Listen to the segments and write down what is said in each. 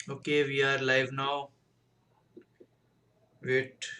Okay, we are live now. Wait.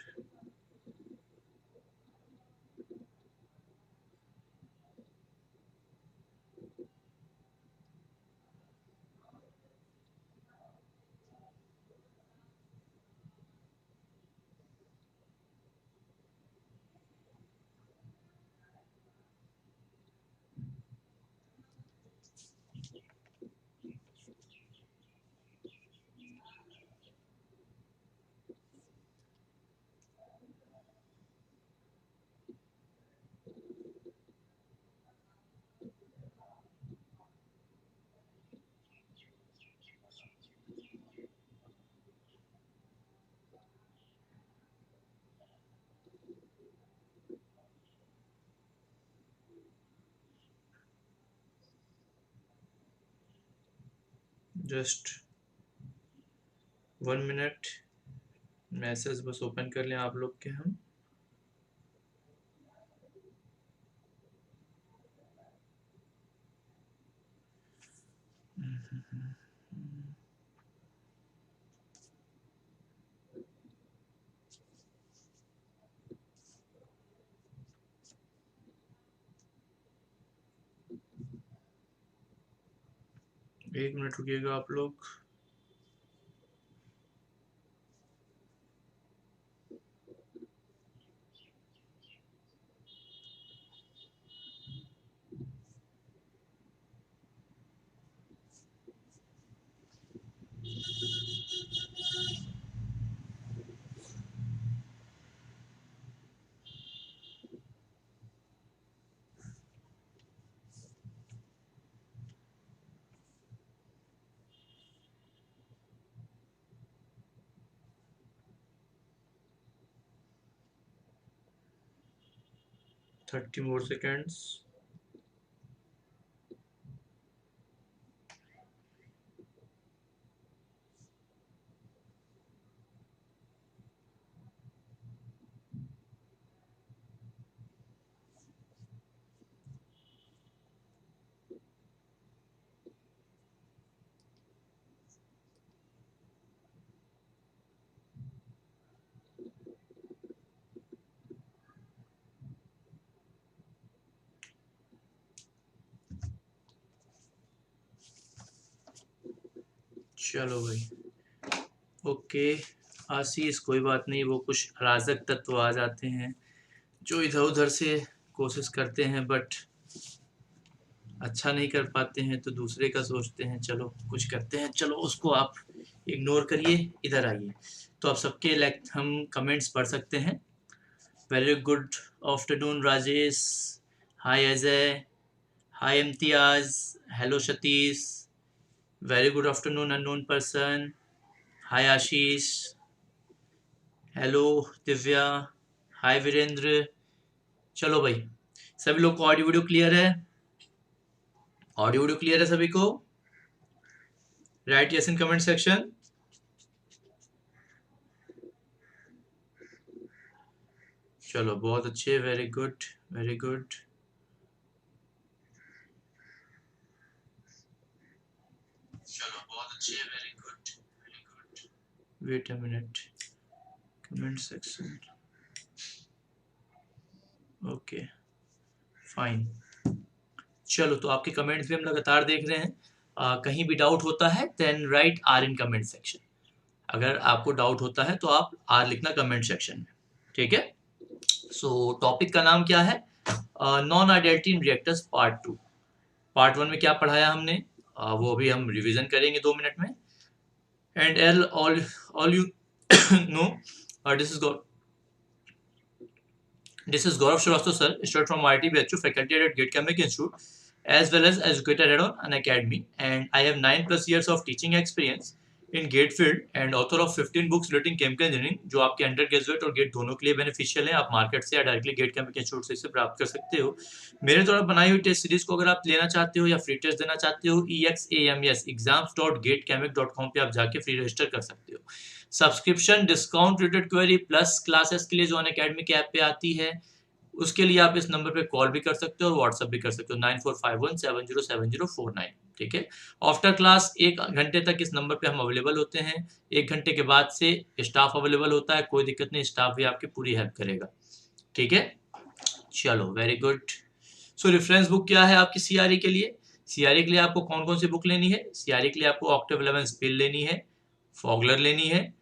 Just 1 minute. Message बस open कर लें आप लोग के हम। एक मिनट रुकिएगा आप लोग। Thirty more seconds. चलो भाई। ओके। आशीष कोई बात नहीं, वो कुछ अराजक तत्व आ जाते हैं जो इधर उधर से कोशिश करते हैं बट अच्छा नहीं कर पाते हैं, तो दूसरे का सोचते हैं चलो कुछ करते हैं। चलो उसको आप इग्नोर करिए, इधर आइए। तो आप सबके हम कमेंट्स पढ़ सकते हैं। Very good afternoon Rajesh, hi Ajay, hi Imtiaz, hello Satish, very good afternoon unknown person, hi Ashish, hello Divya, hi Virendra. चलो भाई, सभी लोग को ऑडियो वीडियो क्लियर है? ऑडियो वीडियो क्लियर है सभी को? Write yes in comment section. चलो बहुत अच्छे, वेरी गुड वेरी गुड। चलो बहुत अच्छे, very good very good. Wait a minute, comment section. Okay fine. चलो तो आपके कमेंट्स भी हम लगातार देख रहे हैं। कहीं भी डाउट होता है then write are in comment section. अगर आपको डाउट होता है तो आप आर लिखना कमेंट सेक्शन में, ठीक है? सो टॉपिक का नाम क्या है? Non identity in reactors part 2। Part 1 में क्या पढ़ाया हमने, वो अभी हम रिवीजन करेंगे 2 मिनट में। And L all you know, this is Gaurav Srivastava sir, student from IIT BHU, faculty at GATE Chemical Institute, as well as educator at an academy, and I have 9+ years of teaching experience in GATE field and author of 15 books relating chemical engineering, जो आपके under graduate और gate दोनों के लिए beneficial है। आप market से या डायरेक्टली गेट केमिकल इंस्टीट्यूट से इसे प्राप्त कर सकते हो। मेरे द्वारा बनाई हुई टेस्ट सीरीज को अगर आप लेना चाहते हो या फ्री टेस्ट देना चाहते हो, exams.gatechemic.com पे आप जाके फ्री रजिस्टर कर सकते हो। Subscription discount related query plus classes के लिए जो अनअकैडमी के ऐप पे आती है, उसके लिए आप इस नंबर पे कॉल भी कर सकते हो और व्हाट्सअप भी कर सकते हो 9451707049। ठीक है। आफ्टर क्लास 1 घंटे तक इस नंबर पे हम अवेलेबल होते हैं। 1 घंटे के बाद से स्टाफ अवेलेबल होता है, कोई दिक्कत नहीं, स्टाफ भी आपकी पूरी हेल्प करेगा। ठीक है, चलो वेरी गुड। सो रेफरेंस बुक क्या है आपकी सीआरई के लिए? सीआरई के लिए आपको कौन कौन सी बुक लेनी है? सीआरई के लिए आपको ऑक्टेव 11 स्पिल लेनी है, फॉगलर लेनी है,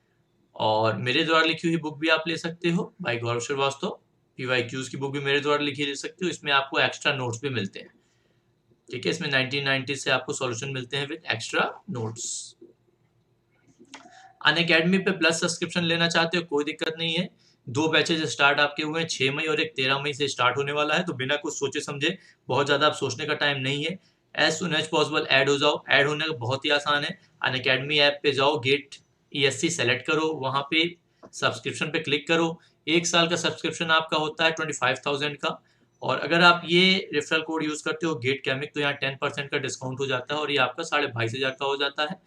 और मेरे द्वारा लिखी हुई बुक भी आप ले सकते हो बाय गौरव श्रीवास्तव। पीवाईक्यूज की बुक भी मेरे द्वारा लिखी ले सकते हो, इसमें आपको एक्स्ट्रा नोट्स भी मिलते हैं। ठीक है, इसमें 1990 से आपको सॉल्यूशन मिलते हैं विद एक्स्ट्रा नोट्स। अनअकैडमी पे प्लस सब्सक्रिप्शन लेना चाहते हो, कोई दिक्कत नहीं है। 2 बैचेज स्टार्ट आपके हुए हैं, 6 मई और एक 13 मई से स्टार्ट होने वाला है, तो बिना कुछ सोचे समझे, बहुत ज़्यादा आप सोचने का टाइम नहीं है, as soon as possible add हो जाओ। ऐड होने का बहुत ही आसान है, अनअकैडमी ऐप पे जाओ, गेट ESC सेलेक्ट करो, वहाँ पे सब्सक्रिप्शन पे क्लिक करो। 1 साल का सब्सक्रिप्शन आपका होता है 25,000 का, और अगर आप ये रेफरल कोड यूज़ करते हो गेट केमिक, तो यहाँ 10% का डिस्काउंट हो जाता है और ये आपका 22,500 का हो जाता है।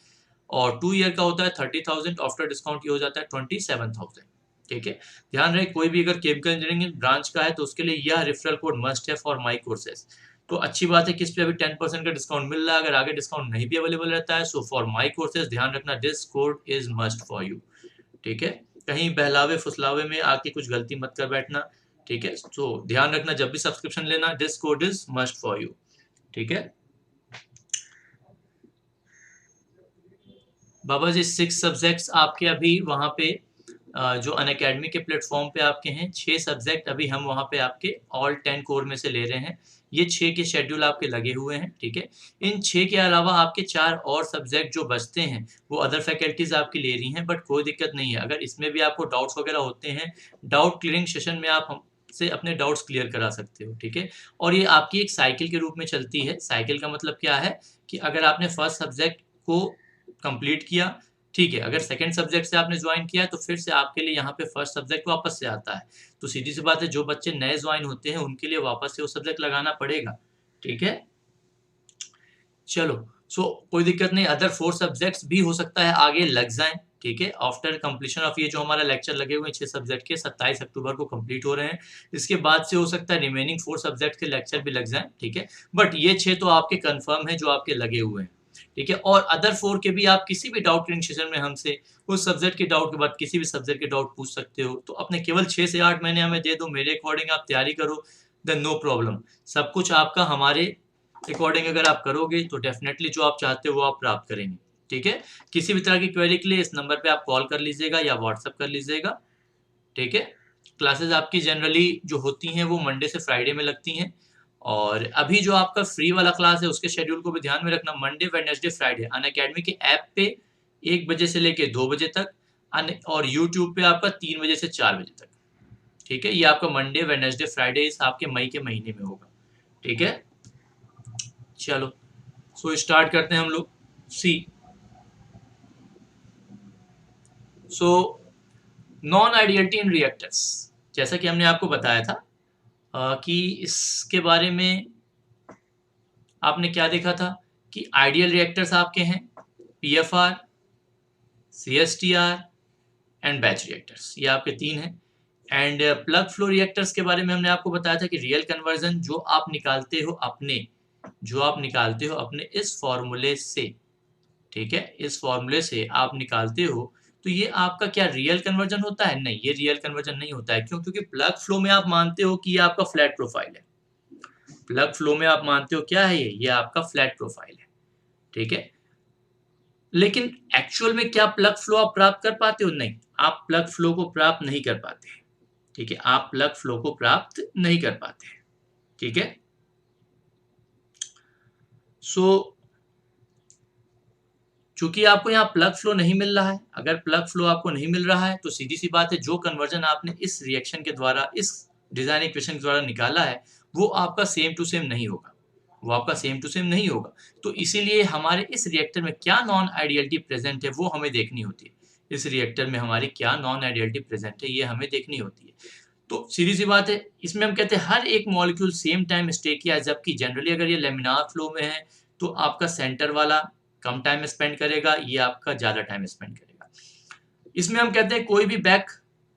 और 2 ईयर का होता है 30,000, आफ्टर डिस्काउंट ये हो जाता है 27,000। ठीक है, ध्यान रहे कोई भी अगर केमिकल इंजीनियरिंग ब्रांच का है तो उसके लिए यह रेफरल कोड मस्ट है फॉर माई कोर्सेज। तो अच्छी बात है कि इस पे अभी 10% का डिस्काउंट मिल रहा है, अगर आगे डिस्काउंट नहीं भी अवेलेबल रहता है, सो फॉर माई कोर्सेज ध्यान रखना this code is must for you. ठीक है, कहीं बहलावे फुसलावे में आके कुछ गलती मत कर बैठना। ठीक है, तो ध्यान रखना जब भी सब्सक्रिप्शन लेना, this code is must for you. ठीक है बाबा जी, 6 सब्जेक्ट्स आपके अभी वहाँ पे जो अनअकैडमी के प्लेटफॉर्म पे आपके हैं, 6 सब्जेक्ट अभी हम वहाँ पे आपके ऑल 10 कोर में से ले रहे हैं। ये 6 के शेड्यूल आपके लगे हुए हैं। ठीक है, इन 6 के अलावा आपके 4 और सब्जेक्ट जो बचते हैं वो अदर फैकल्टीज आपकी ले रही हैं, बट कोई दिक्कत नहीं है। अगर इसमें भी आपको डाउट्स वगैरह होते हैं, डाउट क्लियरिंग सेशन में आप हमसे अपने डाउट्स क्लियर करा सकते हो। ठीक है, और ये आपकी एक साइकिल के रूप में चलती है। साइकिल का मतलब क्या है कि अगर आपने फर्स्ट सब्जेक्ट को कंप्लीट किया, ठीक है, अगर सेकंड सब्जेक्ट से आपने ज्वाइन किया है तो फिर से आपके लिए यहाँ पे फर्स्ट सब्जेक्ट वापस से आता है। तो सीधी सी बात है, जो बच्चे नए ज्वाइन होते हैं उनके लिए वापस से वो सब्जेक्ट लगाना पड़ेगा। ठीक है, चलो, सो कोई दिक्कत नहीं, अदर 4 सब्जेक्ट्स भी हो सकता है आगे लग जाएं। ठीक है, आफ्टर कंप्लीशन ऑफ ये जो हमारा लेक्चर लगे हुए हैं 6 सब्जेक्ट के, 27 अक्टूबर को कंप्लीट हो रहे हैं, इसके बाद से हो सकता है रिमेनिंग 4 सब्जेक्ट के लेक्चर भी लग जाएं। ठीक है, बट ये 6 तो आपके कंफर्म है जो आपके लगे हुए हैं। ठीक है, और अदर 4 के भी आप किसी भी डाउट क्लियरिंग सेशन में हमसे उस सब्जेक्ट के डाउट के बाद किसी भी सब्जेक्ट के डाउट पूछ सकते हो। तो अपने केवल 6 से 8 महीने हमें दे दो, मेरे अकॉर्डिंग आप तैयारी करो, देन नो प्रॉब्लम। सब कुछ आपका हमारे अकॉर्डिंग अगर आप करोगे तो डेफिनेटली जो आप चाहते हो वो आप प्राप्त करेंगे। ठीक है, किसी भी तरह की क्वेरी के लिए इस नंबर पे आप कॉल कर लीजिएगा या व्हाट्सअप कर लीजिएगा। ठीक है, क्लासेस आपकी जनरली जो होती हैं वो मंडे से फ्राइडे में लगती हैं, और अभी जो आपका फ्री वाला क्लास है उसके शेड्यूल को भी ध्यान में रखना, मंडे वेडनेसडे फ्राइडे अनअकैडमी के ऐप पे 1 बजे से लेके 2 बजे तक, और यूट्यूब पे आपका 3 बजे से 4 बजे तक। ठीक है, ये आपका मंडे वेडनेसडे फ्राइडे इस आपके मई के महीने में होगा। ठीक है, चलो, सो स्टार्ट करते हैं हम लोग। सी, सो नॉन आइडियलिटी इन रिएक्टर्स, जैसा कि हमने आपको बताया था कि इसके बारे में आपने क्या देखा था कि आइडियल रिएक्टर्स आपके हैं PFR, CSTR and batch reactors, ये आपके 3 हैं। एंड प्लग फ्लो रिएक्टर्स के बारे में हमने आपको बताया था कि रियल कन्वर्जन जो आप निकालते हो अपने इस फॉर्मूले से, ठीक है, इस फॉर्मूले से आप निकालते हो, तो ये आपका क्या रियल कन्वर्जन होता है? नहीं, ये रियल कन्वर्जन नहीं होता है। क्यों? क्योंकि प्लग फ्लो में आप मानते हो कि ये आपका फ्लैट प्रोफाइल है। प्लग फ्लो में आप मानते हो क्या है? ये आपका फ्लैट प्रोफाइल है। ठीक है, लेकिन एक्चुअल में क्या प्लग फ्लो आप प्राप्त कर पाते हो? नहीं, आप प्लग फ्लो को प्राप्त नहीं कर पाते। ठीक है, आप प्लग फ्लो को प्राप्त नहीं कर पाते। ठीक है, सो चूंकि आपको यहाँ प्लग फ्लो नहीं मिल रहा है, अगर प्लग फ्लो आपको नहीं मिल रहा है तो सीधी सी बात है, जो कन्वर्जन आपने इस रिएक्शन के द्वारा, इस डिजाइन इक्वेशन के द्वारा निकाला है, वो आपका सेम टू सेम नहीं होगा, वो आपका सेम टू सेम नहीं होगा। तो इसीलिए हमारे इस रिएक्टर में क्या नॉन आइडियलिटी प्रेजेंट है वो हमें देखनी होती है। इस रिएक्टर में हमारी क्या नॉन आइडियलिटी प्रेजेंट है ये हमें देखनी होती है। तो सीधी सी बात है, इसमें हम कहते हैं हर एक मॉलिक्यूल सेम टाइम स्टे किया है, जबकि जनरली अगर ये लेमिनार फ्लो में है तो आपका सेंटर वाला कम टाइम स्पेंड करेगा, ये आपका ज़्यादा टाइम स्पेंड करेगा। इसमें हम कहते हैं कोई भी बैक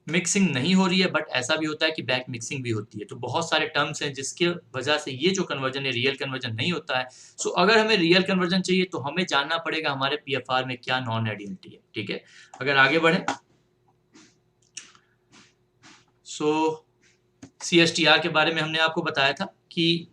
मिक्सिंग नहीं हो रही है, बट ऐसा भी होता है कि बैक मिक्सिंग भी होती है। तो बहुत सारे टर्म्स हैं जिसके वजह से ये जो कन्वर्जन है रियल कन्वर्जन नहीं होता है। सो अगर हमें रियल कन्वर्जन चाहिए तो हमें जानना पड़ेगा हमारे पीएफआर में क्या नॉन आइडियलिटी है। ठीक है, अगर आगे बढ़े सो सीएसटीआर के बारे में हमने आपको बताया था कि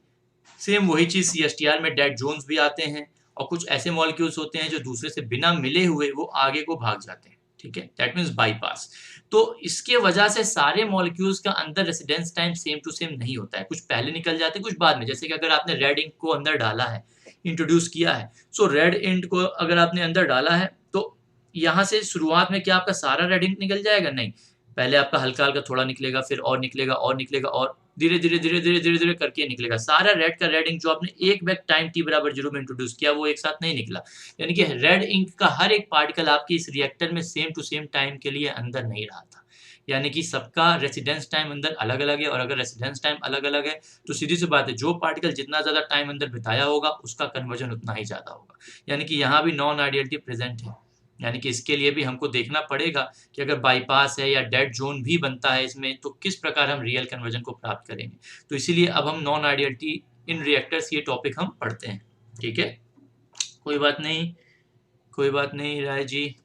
सेम वही चीज सीएसटीआर में डेड जोन्स भी आते हैं और कुछ ऐसे मॉलिक्यूल्स होते हैं जो दूसरे से बिना मिले हुए वो आगे को भाग जाते हैं। ठीक है, दैट मीन्स बाईपास। तो इसके वजह से सारे मॉलिक्यूल्स का अंदर residence time same to same नहीं होता है, कुछ पहले निकल जाते हैं कुछ बाद में। जैसे कि अगर आपने रेड इंक को अंदर डाला है, इंट्रोड्यूस किया है, सो रेड इंक को अगर आपने अंदर डाला है तो यहाँ से शुरुआत में क्या आपका सारा रेड इंक निकल जाएगा? नहीं, पहले आपका हल्का हल्का थोड़ा निकलेगा, फिर और निकलेगा और निकलेगा और धीरे धीरे धीरे धीरे धीरे धीरे करके निकलेगा। सारा रेड का रेड इंक जो आपने एक बैग टाइम t बराबर 0 में इंट्रोड्यूस किया वो एक साथ नहीं निकला। यानी कि रेड इंक का हर एक पार्टिकल आपकी इस रिएक्टर में सेम टू सेम टाइम के लिए अंदर नहीं रहा था। यानी कि सबका रेसिडेंस टाइम अंदर अलग अलग है, और अगर रेसिडेंस टाइम अलग अलग है तो सीधी सी बात है जो पार्टिकल जितना ज्यादा टाइम अंदर बिताया होगा उसका कन्वर्जन उतना ही ज्यादा होगा। यानी कि यहाँ भी नॉन आइडियलिटी प्रेजेंट है। यानी कि इसके लिए भी हमको देखना पड़ेगा कि अगर बाईपास है या डेड जोन भी बनता है इसमें तो किस प्रकार हम रियल कन्वर्जन को प्राप्त करेंगे। तो इसीलिए अब हम नॉन आइडियलिटी इन रिएक्टर्स ये टॉपिक हम पढ़ते हैं। ठीक है, कोई बात नहीं, कोई बात नहीं राय जी।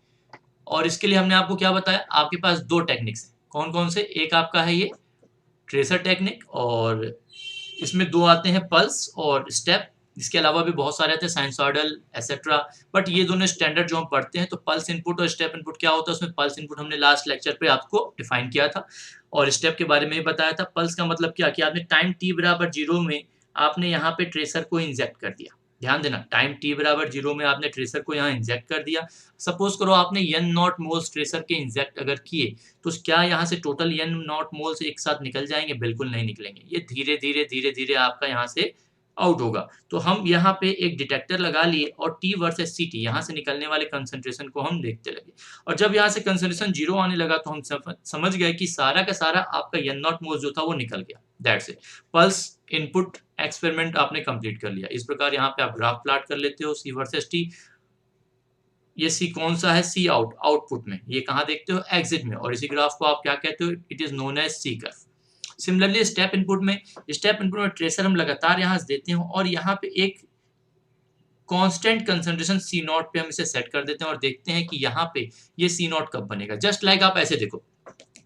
और इसके लिए हमने आपको क्या बताया, आपके पास दो टेक्निक्स हैं। कौन कौन से? एक आपका है ये ट्रेसर टेक्निक, और इसमें दो आते हैं पल्स और स्टेप। इसके अलावा भी बहुत सारे आते हैं साइनसॉइडल एसेट्रा, बट ये दोनों स्टैंडर्ड जो हम पढ़ते हैं। तो पल्स इनपुट और स्टेप इनपुट क्या होता है, उसमें पल्स इनपुट हमने लास्ट लेक्चर पे आपको डिफाइन किया था और स्टेप के बारे में ही बताया था। पल्स का मतलब क्या कि आपने टाइम t बराबर 0 में आपने यहाँ पे ट्रेसर को इंजेक्ट कर दिया। ध्यान देना, टाइम t बराबर 0 में आपने ट्रेसर को यहाँ इंजेक्ट कर दिया। सपोज करो आपने n नॉट मोल्स ट्रेसर के इंजेक्ट अगर किए तो क्या यहाँ से टोटल n नॉट मोल्स एक साथ निकल जाएंगे? बिल्कुल नहीं निकलेंगे, ये धीरे धीरे धीरे धीरे आपका यहाँ से आउट होगा। तो हम यहाँ पे एक डिटेक्टर लगा लिए और T वर्सेस CT यहाँ से निकलने वाले कंसंट्रेशन को हम देखते लगे, और जब यहाँ से कंसंट्रेशन 0 आने लगा तो हम समझ गए कि सारा का सारा आपका n नॉट मोल्स जो था वो निकल गया। That's it, pulse input experiment आपने कंप्लीट कर लिया। इस प्रकार यहाँ पे आप ग्राफ प्लॉट कर लेते हो C वर्सेस T। ये C कौन सा है? C आउट, आउटपुट में। ये कहाँ देखते हो? एग्जिट में। और इसी ग्राफ को आप क्या कहते हो? It is known as C curve. Similarly step input में ट्रेसर हम लगातार यहाँ से देते हैं और यहाँ पे एक कांस्टेंट कंसंट्रेशन C नॉट पे हम इसे सेट कर देते हैं और देखते हैं कि यहाँ पे ये C नॉट कब बनेगा। जस्ट लाइक आप ऐसे देखो,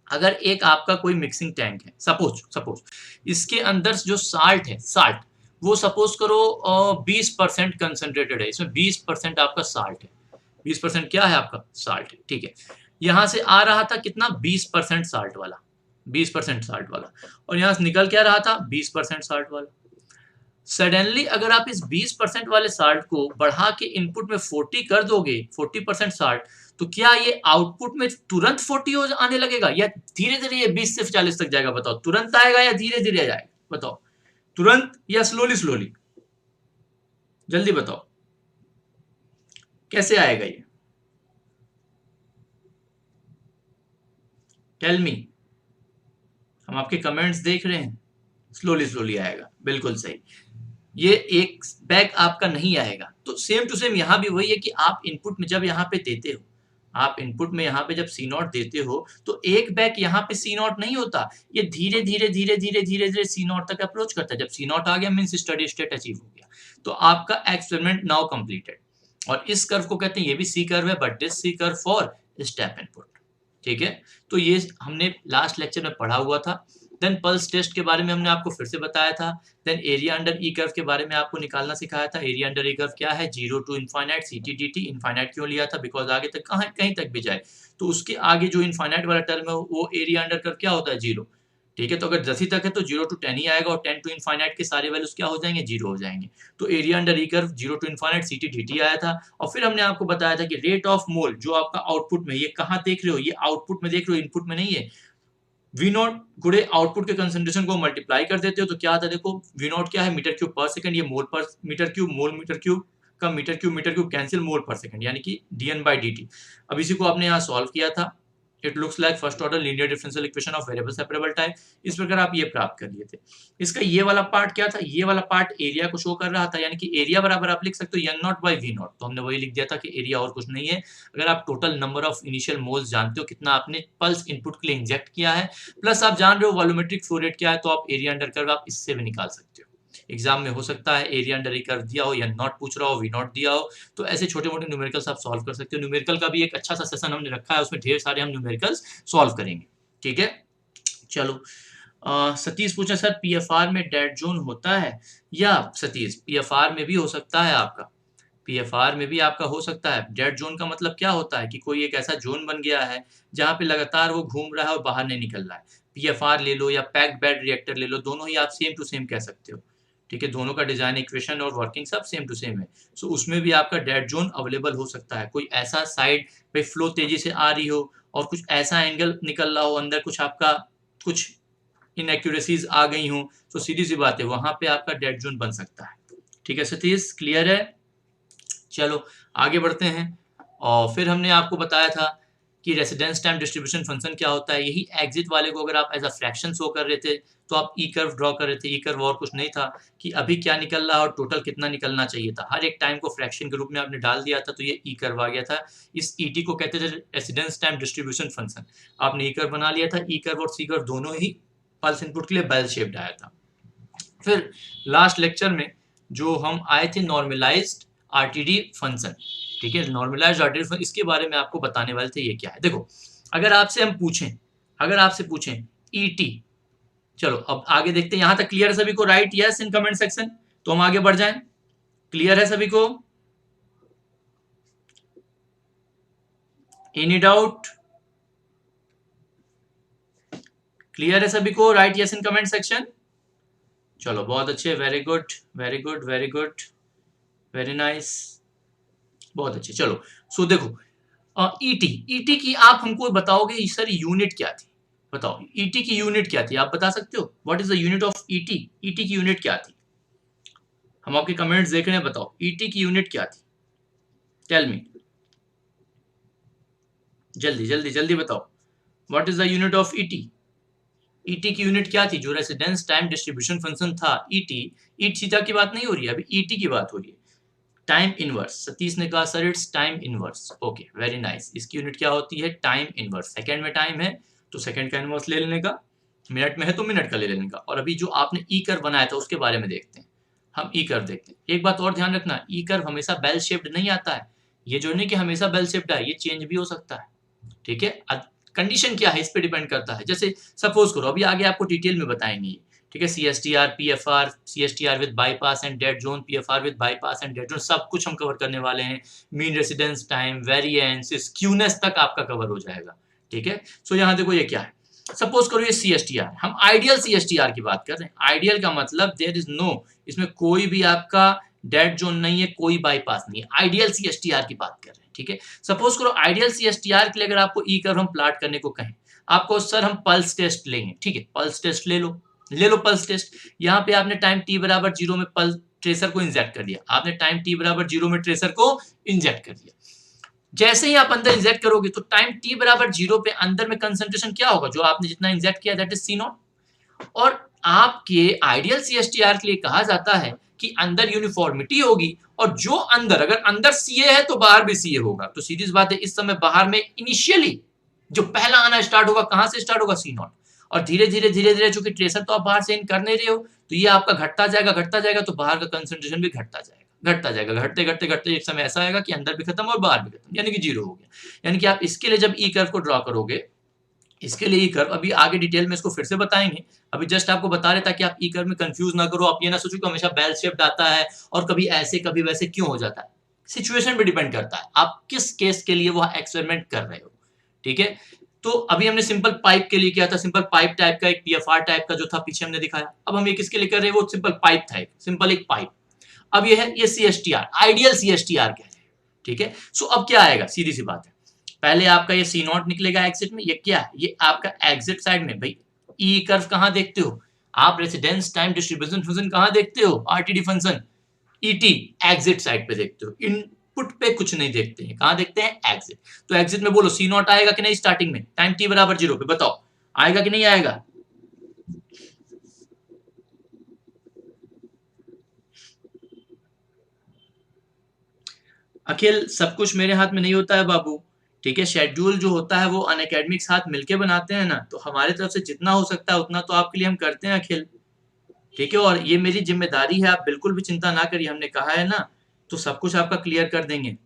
अगर एक आपका कोई मिक्सिंग टैंक है, सपोज इसके अंदर जो साल्ट है, साल्ट वो सपोज करो 20% कंसंट्रेटेड है, इसमें 20% आपका साल्ट है। 20% क्या है आपका? साल्ट है। ठीक है, यहाँ से आ रहा था कितना? 20% साल्ट वाला, 20% साल्ट वाला, और यहाँ से निकल क्या रहा था? 20% साल्ट वाला। सडनली अगर आप इस 20% वाले साल्ट को बढ़ा के इनपुट में 40 कर दोगे, 40% साल्ट, तो क्या ये आउटपुट में तुरंत 40 आने लगेगा या धीरे धीरे ये 20 से 40 तक जाएगा? बताओ, तुरंत आएगा या धीरे धीरे जाएगा? बताओ, तुरंत या स्लोली स्लोली? जल्दी बताओ, कैसे आएगा ये? Tell me. हम आपके कमेंट्स देख रहे हैं। स्लोली स्लोली आएगा, बिल्कुल सही। ये एक बैग आपका नहीं आएगा। तो सेम टू सेम यहाँ भी वही है कि आप इनपुट में जब यहाँ पे देते हो, आप इनपुट में यहाँ पे जब C नॉट देते हो तो एक बैग यहाँ पे C नॉट नहीं होता, ये धीरे धीरे धीरे धीरे धीरे धीरे C नॉट तक अप्रोच करता है। जब C नॉट आ गया मीन्स स्टडी स्टेट अचीव हो गया, तो आपका एक्सपेरिमेंट नाउ कंप्लीटेड। और इस कर्व को कहते हैं, ये भी C कर्व है but this C curve for step input. ठीक है, तो ये हमने लास्ट लेक्चर में पढ़ा हुआ था। देन पल्स टेस्ट के बारे में हमने आपको फिर से बताया था। Then area under the curve के बारे में आपको निकालना सिखाया था। एरिया अंडर ई कर्व क्या है? 0 to infinite CT DT। Infinite क्यों लिया था? बिकॉज आगे तक कहीं तक भी जाए तो उसके आगे जो इनफाइनाइट वाला टर्म है वो एरिया अंडर कर्व क्या होता है? 0। ठीक है, तो अगर 10 ही तक है तो 0 टू 10 ही आएगा, और 10 टू इनफाइनाइट के सारे वैल्यूज क्या हो जाएंगे? 0 हो जाएंगे। तो area under the curve 0 to infinite CT DT आया था। और फिर हमने आपको बताया था कि रेट ऑफ मोल जो आपका आउटपुट में, ये कहाँ देख रहे हो? ये आउटपुट में देख रहे हो, इनपुट में नहीं है। V नॉट गुड़े आउटपुट के कंसंट्रेशन को मल्टीप्लाई कर देते हो तो क्या आता है? देखो V नॉट क्या है? मीटर क्यूब पर सेकंड। ये मोल पर मीटर क्यूब, मोल मीटर क्यूब का मीटर क्यूब कैंसिल, मोल पर सेकंड यानी कि dN/dt। अब इसी को आपने यहाँ सॉल्व किया था it looks like first order linear differential equation of variable separable type. इस प्रकार आप ये प्राप्त कर लिए थे। इसका ये वाला पार्ट क्या था, ये वाला पार्ट एरिया को शो कर रहा था, यानी कि एरिया बराबर आप लिख सकते हो N naught by V naught, तो हमने वही लिख दिया था कि एरिया और कुछ नहीं है। अगर आप total number of initial moles जानते हो, कितना आपने पल्स इनपुट के लिए इंजेक्ट किया है, प्लस आप जान रहे हो वॉल्यूमेट्रिक फ्लो रेट क्या है, तो आप एरिया अंडर कर्व आप इससे भी निकाल सकते हो। एग्जाम में हो सकता है एरिया अंडर कर्व दिया हो या नॉट पूछ रहा हो, वी नॉट दिया हो, तो ऐसे छोटे मोटे न्यूमेरिकल्स आप सॉल्व कर सकते हो। न्यूमेरिकल का भी एक अच्छा सा सेशन हमने रखा है, उसमें ढेर सारे हम न्यूमेरिकल्स सॉल्व करेंगे। ठीक है, चलो सतीश पूछा सर पीएफआर में डेड जोन होता है, या सतीश पीएफआर में भी हो सकता है आपका, पीएफआर में भी आपका हो सकता है। डेड जोन का मतलब क्या होता है कि कोई एक ऐसा जोन बन गया है जहां पे लगातार वो घूम रहा है और बाहर नहीं निकल रहा है। पीएफआर ले लो या पैक्ड बेड रिएक्टर ले लो, दोनों ही आप सेम टू सेम कह सकते हो। ठीक है, दोनों का डिजाइन इक्वेशन और वर्किंग सब सेम टू सेम है। सो उसमें भी आपका डेड जोन अवेलेबल हो सकता है। कोई ऐसा साइड पे फ्लो तेजी से आ रही हो और कुछ ऐसा एंगल निकल रहा हो, अंदर कुछ आपका कुछ इनएक्यूरेसीज आ गई हो, तो सीधी सी बात है वहां पे आपका डेड जोन बन सकता है। ठीक है सतीश, क्लियर है? चलो आगे बढ़ते हैं। और फिर हमने आपको बताया था कि रेसिडेंस टाइम डिस्ट्रीब्यूशन फंक्शन क्या होता है। यही एग्जिट वाले को अगर आप एज अ फ्रैक्शन शो कर रहे थे तो आप ई कर्व ड्रॉ कर रहे थे। ई कर्व और कुछ नहीं था कि अभी क्या निकल रहा और टोटल कितना निकलना चाहिए था, हर एक टाइम को फ्रैक्शन के रूप में आपने डाल दिया था, तो ये ई कर्व आ गया था। इस ई टी को कहते थे रेसिडेंस टाइम डिस्ट्रीब्यूशन फंक्शन। आपने ई कर्व बना लिया था, ई कर्व और सी कर्व दोनों ही पल्स इनपुट के लिए बेल शेप्ड आया था। फिर लास्ट लेक्चर में जो हम आए थे नॉर्मलाइज्ड आरटीडी फंक्शन, ठीक है, नॉर्मलाइज्ड आरटीडी फंक्शन, इसके बारे में आपको बताने वाले थे ये क्या है। देखो अगर आपसे हम पूछें, अगर आपसे पूछें ईटी, चलो अब आगे देखते हैं। यहां तक क्लियर है सभी को? Write yes in comment section, तो हम आगे बढ़ जाएं। क्लियर है सभी को? Any doubt? क्लियर है सभी को? Write yes in comment section. चलो बहुत अच्छे, very good very good very good, very nice, बहुत अच्छे। चलो सो देखो ईटी, ईटी की आप हमको बताओगे सर यूनिट क्या थी, बताओ ईटी की यूनिट क्या थी, आप बता सकते हो? What is the unit of ET? ET की यूनिट क्या थी? हम आपके कमेंट्स देख रहे हैं, बताओ ईटी की यूनिट क्या थी? टेल मी, जल्दी जल्दी जल्दी बताओ, what is the unit of ET? ET की यूनिट क्या थी? जो रेसिडेंस टाइम डिस्ट्रीब्यूशन फंक्शन था ईटी, ईट थीटा की बात नहीं हो रही है अभी, ईटी की बात हो रही है। टाइम इनवर्स, सतीश ने कहा sir it's time inverse, okay very nice. इसकी यूनिट क्या होती है? Time inverse. सेकंड में टाइम है तो सेकंड का इनवर्स ले लेने का, मिनट में है तो मिनट का ले लेने का। और अभी जो आपने ई कर्व बनाया था उसके बारे में देखते हैं, हम ई कर्व देखते हैं। एक बात और ध्यान रखना, ई कर्व हमेशा बेल शेप्ड नहीं आता है। ये जो नहीं कि हमेशा बेल शेप्ड है, ये चेंज भी हो सकता है। ठीक है, कंडीशन क्या है इस पे डिपेंड करता है। जैसे सपोज करो, अभी आगे आपको डिटेल में बताएंगे, ठीक है, CSTR, PFR, CSTR with bypass and dead zone, PFR with bypass and dead zone, सब कुछ हम कवर करने वाले हैं। Mean residence time, variance, skewness तक आपका कवर हो जाएगा। ठीक है, सो यहाँ देखो ये क्या है, सपोज करो ये CSTR, हम आइडियल CSTR की बात कर रहे हैं। आइडियल का मतलब देयर इज नो, इसमें कोई भी आपका डेड जोन नहीं है, कोई बाईपास नहीं है, आइडियल CSTR की बात कर रहे हैं। ठीक है, सपोज करो आइडियल CSTR के लिए अगर आपको ई कर्व हम प्लॉट करने को कहें, आपको सर हम पल्स टेस्ट लेंगे, ठीक है, पल्स टेस्ट ले लो पल्स टेस्ट। यहाँ पे आपने टाइम t बराबर 0 में पल्स ट्रेसर को इंजेक्ट कर दिया, आपने टाइम t बराबर 0 में ट्रेसर को इंजेक्ट कर दिया। जैसे ही आप अंदर इंजेक्ट करोगे तो टाइम t बराबर 0 पे अंदर में कंसंट्रेशन क्या होगा? जो आपने जितना इंजेक्ट किया दैट इज C0। और आपके आइडियल CSTR के लिए कहा जाता है कि अंदर यूनिफॉर्मिटी होगी, और जो अंदर, अगर अंदर CA है तो बाहर भी CA होगा। तो सीधी बात है, इस समय बाहर में इनिशियली जो पहला आना स्टार्ट होगा, कहां से स्टार्ट होगा? C0। और धीरे धीरे चूंकि ट्रेसर तो आप बाहर से इन कर नहीं रहे हो, तो ये आपका घटता जाएगा, तो बाहर का कंसंट्रेशन भी घटता जाएगा, घटते एक समय ऐसा आएगा कि अंदर भी खत्म और बाहर भी खत्म, यानी कि 0 हो गया। यानी कि आप इसके लिए जब ई कर्व को ड्रॉ करोगे, इसके लिए ई कर्व अभी आगे डिटेल में इसको फिर से बताएंगे, अभी जस्ट आपको बता रहे ताकि आप ई कर्व में कंफ्यूज ना करो। आप ये ना सोचो कि हमेशा बेल शेप्ड आता है और कभी ऐसे कभी वैसे क्यों हो जाता है। सिचुएशन पे डिपेंड करता है आप किस केस के लिए वो एक्सपेरिमेंट कर रहे हो। ठीक है, तो अभी हमने सिंपल पाइप के लिए किया था, सिंपल पाइप टाइप का एक PFR टाइप का जो था पीछे हमने दिखाया। अब हम ये किसके लिए कर रहे हैं? वो सिंपल पाइप था, सिंपल एक पाइप। अब ये है ये CSTR, आइडियल CSTR कह रहे हैं। ठीक है, सो अब क्या आएगा? सीधी सी बात है, पहले आपका ये C0 निकलेगा एग्जिट में। ये क्या है? ये आपका एग्जिट साइड में, भाई ई कर्व कहां देखते हो आप? रेसिडेंस टाइम डिस्ट्रीब्यूशन फंक्शन कहां देखते हो? RTD function ET exit side पे देखते हो, इन इनपुट पे कुछ नहीं देखते हैं, कहां देखते हैं? एग्जिट। तो एग्जिट में बोलो सी नॉट आएगा कि नहीं स्टार्टिंग में टाइम टी बराबर 0 पे, बताओ आएगा कि नहीं आएगा? अखिल सब कुछ मेरे हाथ में नहीं होता है बाबू, ठीक है। शेड्यूल जो होता है वो अनअकैडमिक साथ मिलके बनाते हैं ना, तो हमारे तरफ से जितना हो सकता है उतना तो आपके लिए हम करते हैं अखिल, ठीक है। और ये मेरी जिम्मेदारी है, आप बिल्कुल भी चिंता ना करिए, हमने कहा है ना, तो सब कुछ आपका क्लियर कर देंगे,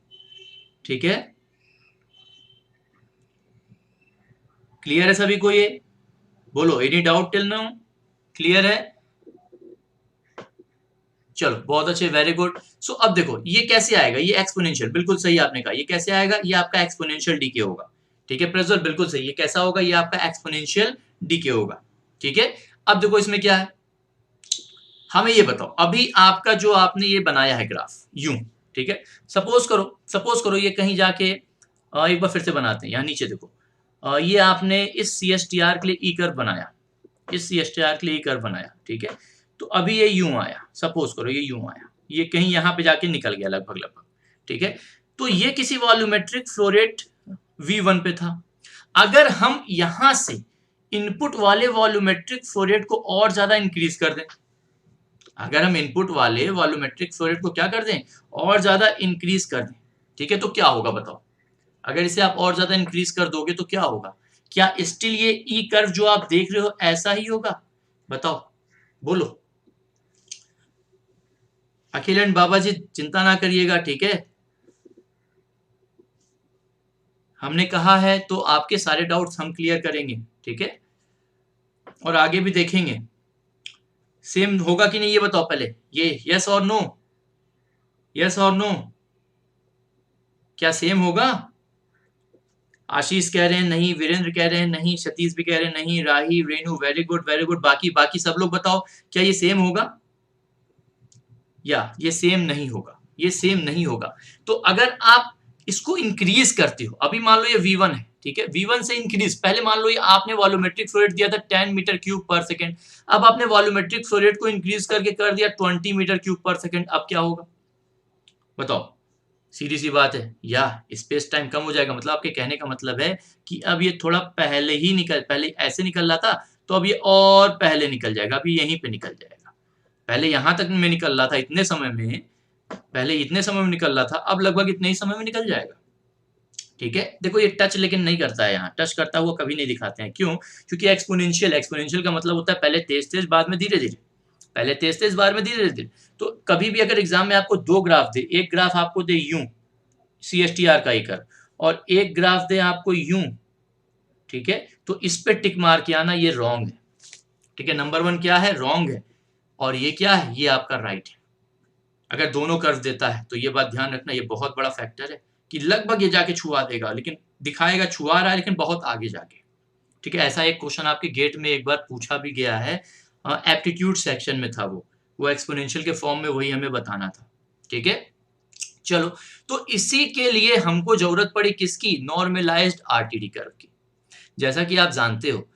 ठीक है। क्लियर है सभी को? ये बोलो any doubt till now? Clear है? चलो बहुत अच्छे, वेरी गुड। सो अब देखो ये कैसे आएगा, ये एक्सपोनेंशियल, बिल्कुल सही आपने कहा। ये कैसे आएगा? ये आपका एक्सपोनेंशियल डीके होगा, ठीक है। प्रज्वल बिल्कुल सही, ये कैसा होगा? ये आपका एक्सपोनेंशियल डीके होगा, ठीक है। अब देखो इसमें क्या है, हमें ये बताओ, अभी आपका जो आपने ये बनाया है ग्राफ यूं, ठीक है। सपोज करो ये कहीं जाके एक बार फिर से बनाते हैं, यहाँ नीचे देखो, ये आपने इस सी एस टी आर के लिए ई कर्व बनाया, इस सी एस टी आर के लिए ई कर्व बनाया, ठीक है। तो अभी ये यूं आया, सपोज करो ये यूं आया, ये कहीं यहाँ पे जाके निकल गया लगभग लगभग, ठीक है। तो ये किसी वॉल्यूमेट्रिक फ्लो रेट V1 पे था। अगर हम यहां से इनपुट वाले वॉल्यूमेट्रिक फ्लो रेट को और ज्यादा इंक्रीज कर दें, अगर हम इनपुट वाले वॉल्यूमेट्रिक फ्लो रेट को क्या कर दें, और ज्यादा इंक्रीज कर दें, ठीक है, तो क्या होगा बताओ? अगर इसे आप और ज्यादा इंक्रीज कर दोगे तो क्या होगा? क्या स्टिल ये ई कर्व जो आप देख रहे हो ऐसा ही होगा? बताओ, बोलो। अखिल एंड बाबा जी चिंता ना करिएगा, ठीक है। हमने कहा है तो आपके सारे डाउट्स हम क्लियर करेंगे, ठीक है, और आगे भी देखेंगे। सेम होगा कि नहीं ये बताओ पहले, ये यस और नो, यस और नो, क्या सेम होगा? आशीष कह रहे हैं नहीं, वीरेंद्र कह रहे हैं नहीं, सतीश भी कह रहे हैं नहीं, Rahi, Renu, very good very good. बाकी बाकी सब लोग बताओ, क्या ये सेम होगा? या ये सेम नहीं होगा, ये सेम नहीं होगा। तो अगर आप इसको इंक्रीज करते हो, अभी मान लो ये V1 है, ठीक है, V1 से इंक्रीज, पहले मान लो ये आपने वॉल्यूमेट्रिक फ्लो रेट दिया था 10 मीटर क्यूब पर सेकेंड, अब आपने वॉल्यूमेट्रिक फ्लो रेट को इंक्रीज करके कर दिया 20 मीटर क्यूब पर सेकेंड, अब क्या होगा बताओ? सीधी सी बात है, या स्पेस टाइम कम हो जाएगा। मतलब आपके कहने का मतलब है कि अब ये थोड़ा पहले ऐसे निकल रहा था, तो अब ये और पहले निकल जाएगा, अभी यहीं पे निकल जाएगा। पहले यहां तक में निकल रहा था इतने समय में, पहले इतने समय में निकल रहा था, अब लगभग इतने ही समय में निकल जाएगा, ठीक है। देखो ये टच लेकिन नहीं करता है, यहाँ टच करता हुआ कभी नहीं दिखाते हैं, क्यों? क्योंकि एक्सपोनेंशियल का मतलब होता है पहले तेज तेज बाद में धीरे धीरे, पहले तेज तेज बाद में धीरे धीरे। तो कभी भी अगर एग्जाम में आपको दो ग्राफ दे, एक ग्राफ आपको दे यूं सी एस टी आर का ही कर, और एक ग्राफ दे आपको यूं, ठीक है, तो इस पे टिक मार के आना, ये रॉन्ग है, ठीक है। नंबर 1 क्या है? रॉन्ग है। और ये क्या है? ये आपका राइट है। अगर दोनों कर्व देता है तो ये बात ध्यान रखना, ये बहुत बड़ा फैक्टर है कि लगभग ये जाके छुआ देगा, लेकिन दिखाएगा छुआ रहा है लेकिन बहुत आगे जाके, ठीक है। ऐसा एक क्वेश्चन आपके गेट में एक बार पूछा भी गया है, एप्टीट्यूड सेक्शन में था वो एक्सपोनेंशियल के फॉर्म में वही हमें बताना था, ठीक है। चलो, तो इसी के लिए हमको जरूरत पड़ी किसकी? नॉर्मलाइज्ड आरटीडी कर्व की। जैसा कि आप जानते हो,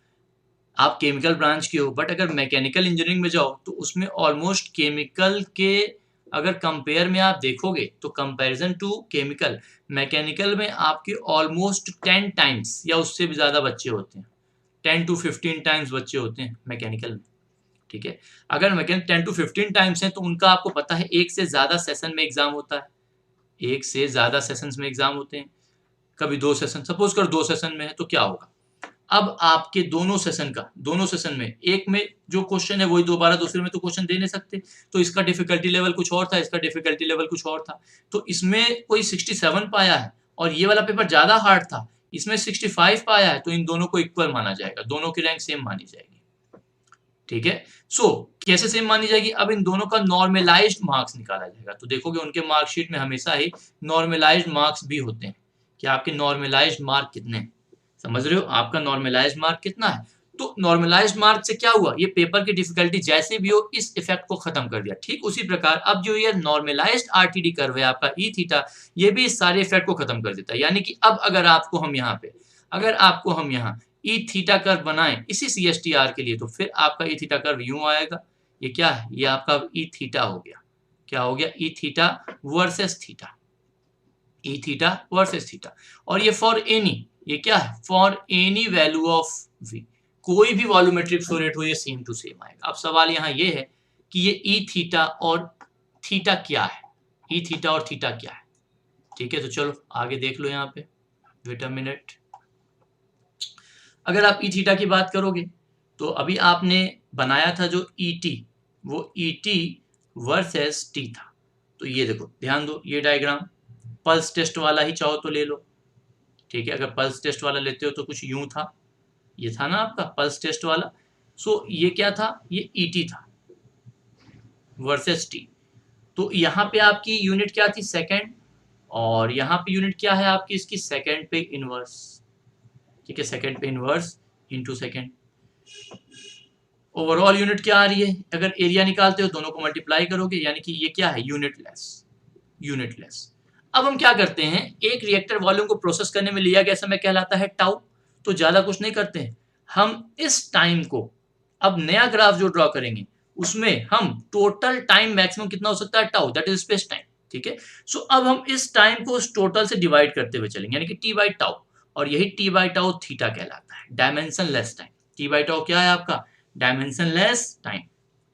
आप केमिकल ब्रांच के हो, बट अगर मैकेनिकल इंजीनियरिंग में जाओ तो उसमें ऑलमोस्ट केमिकल के अगर कंपेयर में आप देखोगे तो कंपैरिजन टू केमिकल, मैकेनिकल में आपके ऑलमोस्ट 10 टाइम्स या उससे भी ज़्यादा बच्चे होते हैं, 10 to 15 टाइम्स बच्चे होते हैं मैकेनिकल में, ठीक है। अगर मैकेनिकल 10 to 15 टाइम्स हैं तो उनका आपको पता है एक से ज़्यादा सेशन में एग्जाम होता है, एक से ज़्यादा सेशंस में एग्जाम होते हैं, कभी 2 सेशन, सपोज कर 2 सेशन में है तो क्या होगा? अब आपके दोनों सेशन में एक में जो क्वेश्चन है वही दोबारा दूसरे में तो क्वेश्चन दे नहीं सकते, तो इसका डिफिकल्टी लेवल कुछ और था, इसका डिफिकल्टी लेवल कुछ और था, तो इसमें कोई 67 पाया है और ये वाला पेपर ज्यादा हार्ड था, इसमें 65 पाया है, तो इन दोनों को इक्वल माना जाएगा, दोनों की रैंक सेम मानी जाएगी, ठीक है। सो कैसे सेम मानी जाएगी? अब इन दोनों का नॉर्मलाइज्ड मार्क्स निकाला जाएगा, तो देखोगे उनके मार्कशीट में हमेशा ही नॉर्मलाइज्ड मार्क्स भी होते हैं कि आपके नॉर्मलाइज्ड मार्क कितने हैं, समझ रहे हो? आपका नॉर्मलाइज्ड मार्क कितना है? तो नॉर्मलाइज्ड मार्क से क्या हुआ? ये पेपर की डिफिकल्टी जैसे भी हो इस इफेक्ट को खत्म कर दिया, ठीक उसी प्रकार अब जो ये नॉर्मलाइज्ड आरटीडी कर्व है आपका ई थीटा, ये भी इस सारे इफेक्ट को खत्म कर देता है। यानी कि अब अगर आपको हम यहाँ ई थीटा कर्व बनाएं इसी सी एस टी आर के लिए, तो फिर आपका ई थीटा कर्व यूं आएगा, ये क्या है? ये आपका ई थीटा हो गया, क्या हो गया? E theta versus theta, E theta versus theta. और ये फॉर एनी, ये क्या है, for any value of v, कोई भी वॉल्यूमेट्रिक फ्लो रेट हो ये सेम टू सेम आएगा। अब सवाल यहाँ ये है कि ये ई थीटा और थीटा क्या है, ई थीटा और थीटा क्या है। ठीक है, तो चलो आगे देख लो यहाँ पे, वेट अ मिनट। अगर आप ई थीटा की बात करोगे तो अभी आपने बनाया था जो ई टी, वो ई टी वर्सेस टी था। तो ये देखो ध्यान दो, ये डायग्राम पल्स टेस्ट वाला ही चाहो तो ले लो। ठीक है, अगर पल्स टेस्ट वाला लेते हो तो कुछ यूं था, ये था ना आपका पल्स टेस्ट वाला। सो ये क्या था, ये ई टी था वर्सेस टी। तो यहाँ पे आपकी यूनिट क्या थी, सेकेंड, और यहाँ पे यूनिट क्या है आपकी इसकी, सेकेंड पे इनवर्स। ठीक है, सेकेंड पे inverse into second. Overall unit क्या आ रही है, अगर एरिया निकालते हो दोनों को मल्टीप्लाई करोगे, यानी कि ये क्या है, यूनिटलेस, यूनिटलेस। अब हम क्या करते हैं, एक रिएक्टर वॉल्यूम को प्रोसेस करने में लिया गया समय कहलाता है टाउ। तो ज्यादा कुछ नहीं करते हैं हम, इस टाइम को अब नया ग्राफ जो ड्रॉ करेंगे उसमें हम टोटल टाइम मैक्सिमम कितना हो सकता है, tau, that is space time. ठीक है, सो अब हम इस टाइम को उस टोटल से डिवाइड करते हुए चलेंगे, यानी कि टी बाई टाउ, और यही टी बाई टाउ थीटा कहलाता है, dimension less time. T by tau क्या है आपका, डायमेंशन लेस टाइम।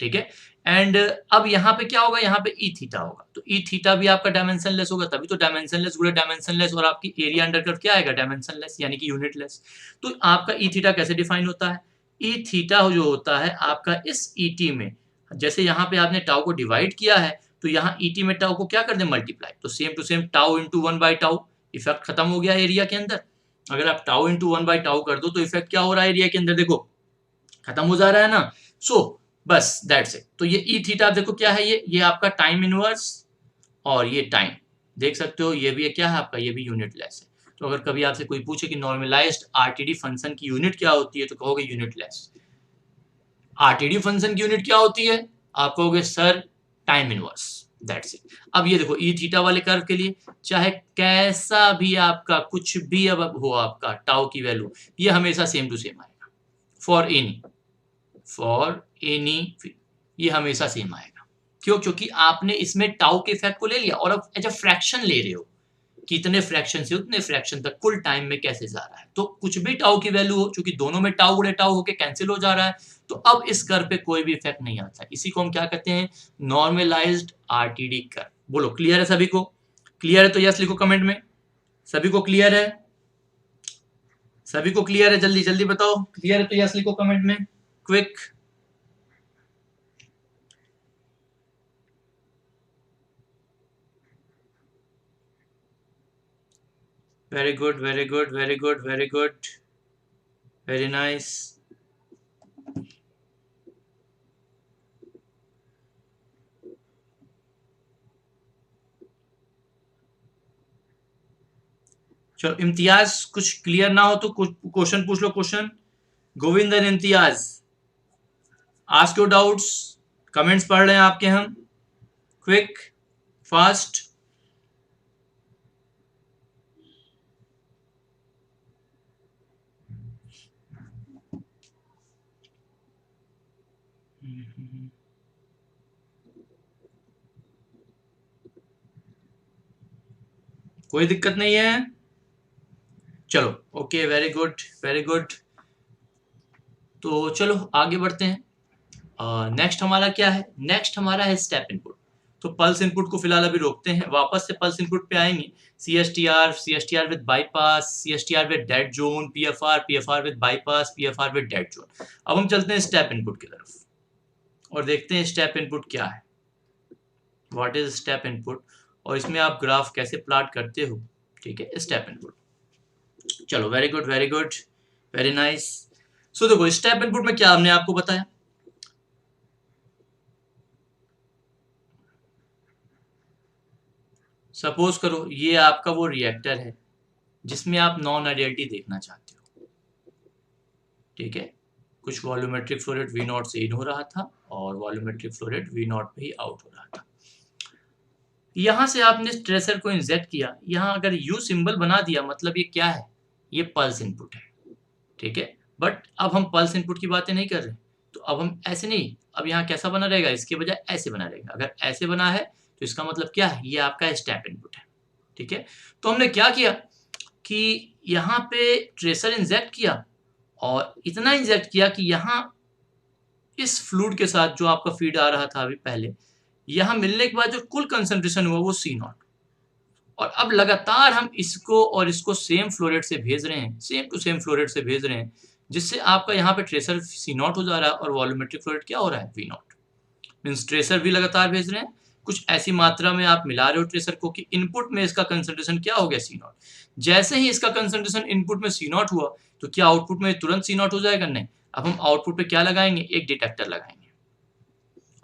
ठीक है, एंड अब यहाँ पे क्या होगा, यहाँ पे ई थीटा होगा, तो ई थीटा भी आपका डायमेंशन लेस होगा, तभी तो डायमेंशन लेस गुणे डायमेंशन लेस, और आपकी एरिया अंडर कर्व क्या आएगा, डायमेंशन लेस, यानी कि यूनिट लेस। तो आपका ई थीटा कैसे डिफाइन होता है, ई थीटा जो होता है आपका इस ई टी में, जैसे यहाँ पे आपने टाउ को डिवाइड किया है तो यहाँ ई टी में टाउ को क्या कर दे, मल्टीप्लाई, तो same to same tau into 1/टाउ, इफेक्ट खत्म हो गया एरिया के अंदर। अगर आप टाउ इंटू 1/टाउ कर दो तो इफेक्ट क्या हो रहा है एरिया के अंदर, देखो खत्म हो जा रहा है ना। सो बस दैट्स इट। तो ये ई थीटा देखो क्या है, ये आपका टाइम इनवर्स, और ये टाइम देख सकते हो, ये भी क्या है आपका, ये भी यूनिट लेस है। तो अगर कभी आपसे कोई पूछे कि नॉर्मलाइज्ड आरटीडी फंक्शन की यूनिट क्या होती है, तो कहोगे यूनिट लेस। आरटीडी फंक्शन की यूनिट क्या होती है, आप कहोगे sir time inverse, that's it. अब ये देखो ई थीटा वाले कर्व के लिए चाहे कैसा भी आपका कुछ भी अब हो आपका टाउ की वैल्यू, ये हमेशा सेम टू सेम आएगा फॉर एनी, ये हमेशा सेम आएगा। क्यों, क्योंकि आपने इसमें टाउ के इफेक्ट को ले लिया और अब एज अ फ्रैक्शन ले रहे हो, कितने फ्रैक्शन से उतने फ्रैक्शन तक कुल टाइम में कैसे जा रहा है। तो कुछ भी टाउ की वैल्यू हो, चूंकि दोनों में टाउ गुणे टाउ होके कैंसिल हो जा रहा है, तो अब इस कर्व पे कोई भी इफेक्ट नहीं आता। इसी को हम क्या कहते हैं, नॉर्मलाइज्ड आरटीडी कर्व। बोलो क्लियर है सभी को, क्लियर है तो यस लिखो कमेंट में, सभी को क्लियर है, सभी को क्लियर है, जल्दी जल्दी बताओ, क्लियर है तो यस लिखो कमेंट में, quick. Very good, very good, very good, very good, very nice. चलो इम्तियाज, कुछ क्लियर ना हो तो कुछ क्वेश्चन पूछ लो, question. Govind and Imtiaz, ask your doubts, comments पढ़ रहे हैं आपके हम, क्विक फास्ट। कोई दिक्कत नहीं है, चलो okay, very good, very good. तो चलो आगे बढ़ते हैं। नेक्स्ट हमारा क्या है, नेक्स्ट हमारा है स्टेप इनपुट। तो पल्स इनपुट को फिलहाल अभी रोकते हैं, वापस से पल्स इनपुट पे आएंगे। CSTR with bypass, CSTR with dead zone, PFR with bypass, PFR with dead zone. अब हम चलते हैं स्टेप इनपुट की तरफ और देखते हैं स्टेप इनपुट क्या है, व्हाट इज स्टेप इनपुट, और इसमें आप ग्राफ कैसे प्लॉट करते हो। ठीक है, स्टेप इनपुट, चलो very good, very good, very nice. So देखो स्टेप इनपुट में क्या हमने आपको बताया, सपोज करो ये आपका वो रिएक्टर है जिसमें आप नॉन आइडियलिटी देखना चाहते हो। ठीक है, कुछ वॉल्यूमेट्रिक फ्लो रेट V0 से इन हो रहा था और वॉल्यूमेट्रिक फ्लो रेट V0 पे ही आउट हो रहा था। यहां से आपने स्ट्रेसर को इंजेक्ट किया, यहां अगर U सिंबल बना दिया, मतलब ये क्या है, ये पल्स इनपुट है। ठीक है, बट अब हम पल्स इनपुट की बातें नहीं कर रहे, तो अब हम ऐसे नहीं, अब यहाँ कैसा बना रहेगा, इसके बजाय ऐसे बना रहेगा। अगर ऐसे बना है तो इसका मतलब क्या है, ये आपका स्टेप इनपुट है। ठीक है, तो हमने क्या किया कि यहाँ पे ट्रेसर इंजेक्ट किया और इतना इंजेक्ट किया कि यहाँ इस फ्लूइड के साथ जो आपका फीड आ रहा था अभी पहले, यहाँ मिलने के बाद जो कुल कंसंट्रेशन हुआ वो C0, और अब लगातार हम इसको और इसको सेम फ्लो रेट से भेज रहे हैं, same to same flow rate से भेज रहे हैं, जिससे आपका यहाँ पे ट्रेसर C0 हो जा रहा है और वॉल्यूमेट्रिक फ्लो रेट क्या हो रहा है, V0। मीन्स ट्रेसर भी लगातार भेज रहे हैं, कुछ ऐसी मात्रा में आप मिला रहे हो ट्रेसर को कि इनपुट में इसका कंसंट्रेशन क्या हो गया, C0। जैसे ही इसका कंसंट्रेशन इनपुट में C0 हुआ तो क्या आउटपुट में तुरंत C0 हो जाएगा, नहीं। अब हम आउटपुट पे क्या लगाएंगे, एक डिटेक्टर लगाएंगे,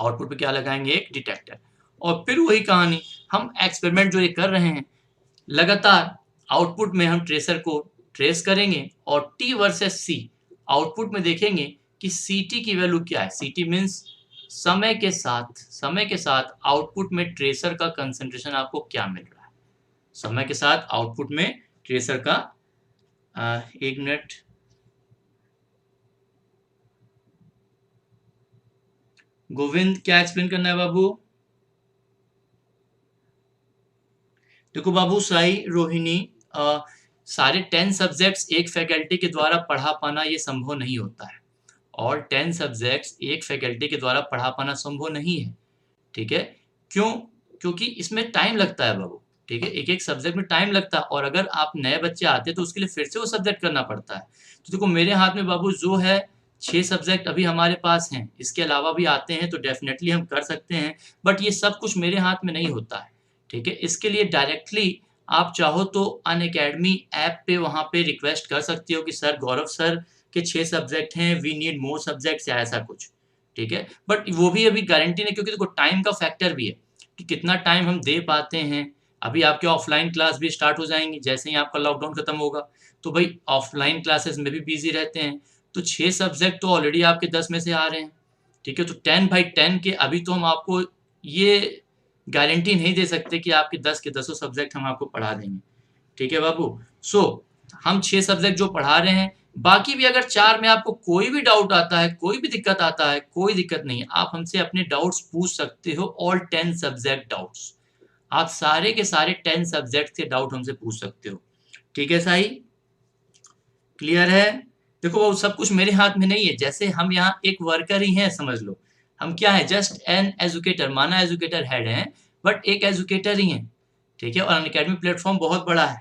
आउटपुट पे क्या लगाएंगे, एक डिटेक्टर। और फिर वही कहानी, हम एक्सपेरिमेंट जो ये कर रहे हैं, लगातार आउटपुट में हम ट्रेसर को ट्रेस करेंगे और T वर्सेस C आउटपुट में देखेंगे कि CT की वैल्यू क्या है। CT मीन्स समय के साथ आउटपुट में ट्रेसर का कंसंट्रेशन आपको क्या मिल रहा है, समय के साथ आउटपुट में ट्रेसर का। एक मिनट, गोविंद क्या एक्सप्लेन करना है बाबू? देखो बाबू, साई, रोहिणी, सारे 10 सब्जेक्ट्स एक फैकल्टी के द्वारा पढ़ा पाना ये संभव नहीं होता है, और 10 सब्जेक्ट्स एक फैकल्टी के द्वारा पढ़ा पाना संभव नहीं है। ठीक है, क्यों? क्योंकि इसमें टाइम लगता है बाबू। ठीक है, एक एक सब्जेक्ट में टाइम लगता है, और अगर आप नए बच्चे आते हैं तो उसके लिए फिर से वो सब्जेक्ट करना पड़ता है। तो देखो मेरे हाथ में बाबू जो है 6 सब्जेक्ट अभी हमारे पास हैं, इसके अलावा भी आते हैं तो डेफिनेटली हम कर सकते हैं, बट ये सब कुछ मेरे हाथ में नहीं होता है। ठीक है, इसके लिए डायरेक्टली आप चाहो तो अनअकैडमी ऐप पे वहाँ पे रिक्वेस्ट कर सकते हो कि सर गौरव सर के 6 सब्जेक्ट हैं, वी नीड मोर सब्जेक्ट्स या ऐसा कुछ। ठीक है, बट वो भी अभी गारंटी नहीं, क्योंकि देखो टाइम का फैक्टर भी है कि कितना टाइम हम दे पाते हैं। अभी आपके ऑफलाइन क्लास भी स्टार्ट हो जाएंगी जैसे ही आपका लॉकडाउन खत्म होगा, तो भाई ऑफलाइन क्लासेस में भी बिजी रहते हैं, तो 6 सब्जेक्ट तो ऑलरेडी आपके 10 में से आ रहे हैं। ठीक है, तो 10/10 के अभी तो हम आपको ये गारंटी नहीं दे सकते कि आपके 10 के 10 सब्जेक्ट हम आपको पढ़ा देंगे। ठीक है बाबू, सो हम 6 सब्जेक्ट जो पढ़ा रहे हैं, बाकी भी अगर 4 में आपको कोई भी डाउट आता है, कोई भी दिक्कत आता है, कोई दिक्कत नहीं है, आप हमसे अपने डाउट्स पूछ सकते हो। ऑल 10 सब्जेक्ट डाउट्स, आप सारे के सारे 10 सब्जेक्ट के डाउट हमसे पूछ सकते हो। ठीक है साई, क्लियर है? देखो वो सब कुछ मेरे हाथ में नहीं है, जैसे हम यहाँ एक वर्कर ही हैं, समझ लो हम क्या है, जस्ट एन एजुकेटर, माना एजुकेटर हेड हैं, बट एक एजुकेटर ही हैं। ठीक है, और अनअकैडमी प्लेटफॉर्म बहुत बड़ा है।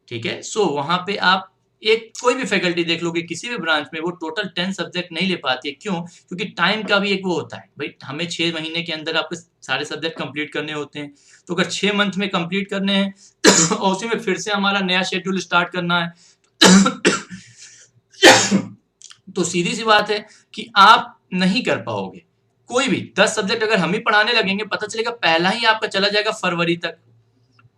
ठीक है, सो वहां पे आप एक कोई भी फैकल्टी देख लोगे किसी भी ब्रांच में, वो टोटल 10 सब्जेक्ट नहीं ले पाती है। क्यों? क्योंकि टाइम का भी एक वो होता है भाई, हमें 6 महीने के अंदर आपके सारे सब्जेक्ट कंप्लीट करने होते हैं, तो अगर 6 मंथ में कंप्लीट करने हैं और उसी में फिर से हमारा नया शेड्यूल स्टार्ट करना है तो सीधी सी बात है कि आप नहीं कर पाओगे। कोई भी 10 सब्जेक्ट अगर हम ही पढ़ाने लगेंगे, पता चलेगा पहला ही आपका चला जाएगा फरवरी तक।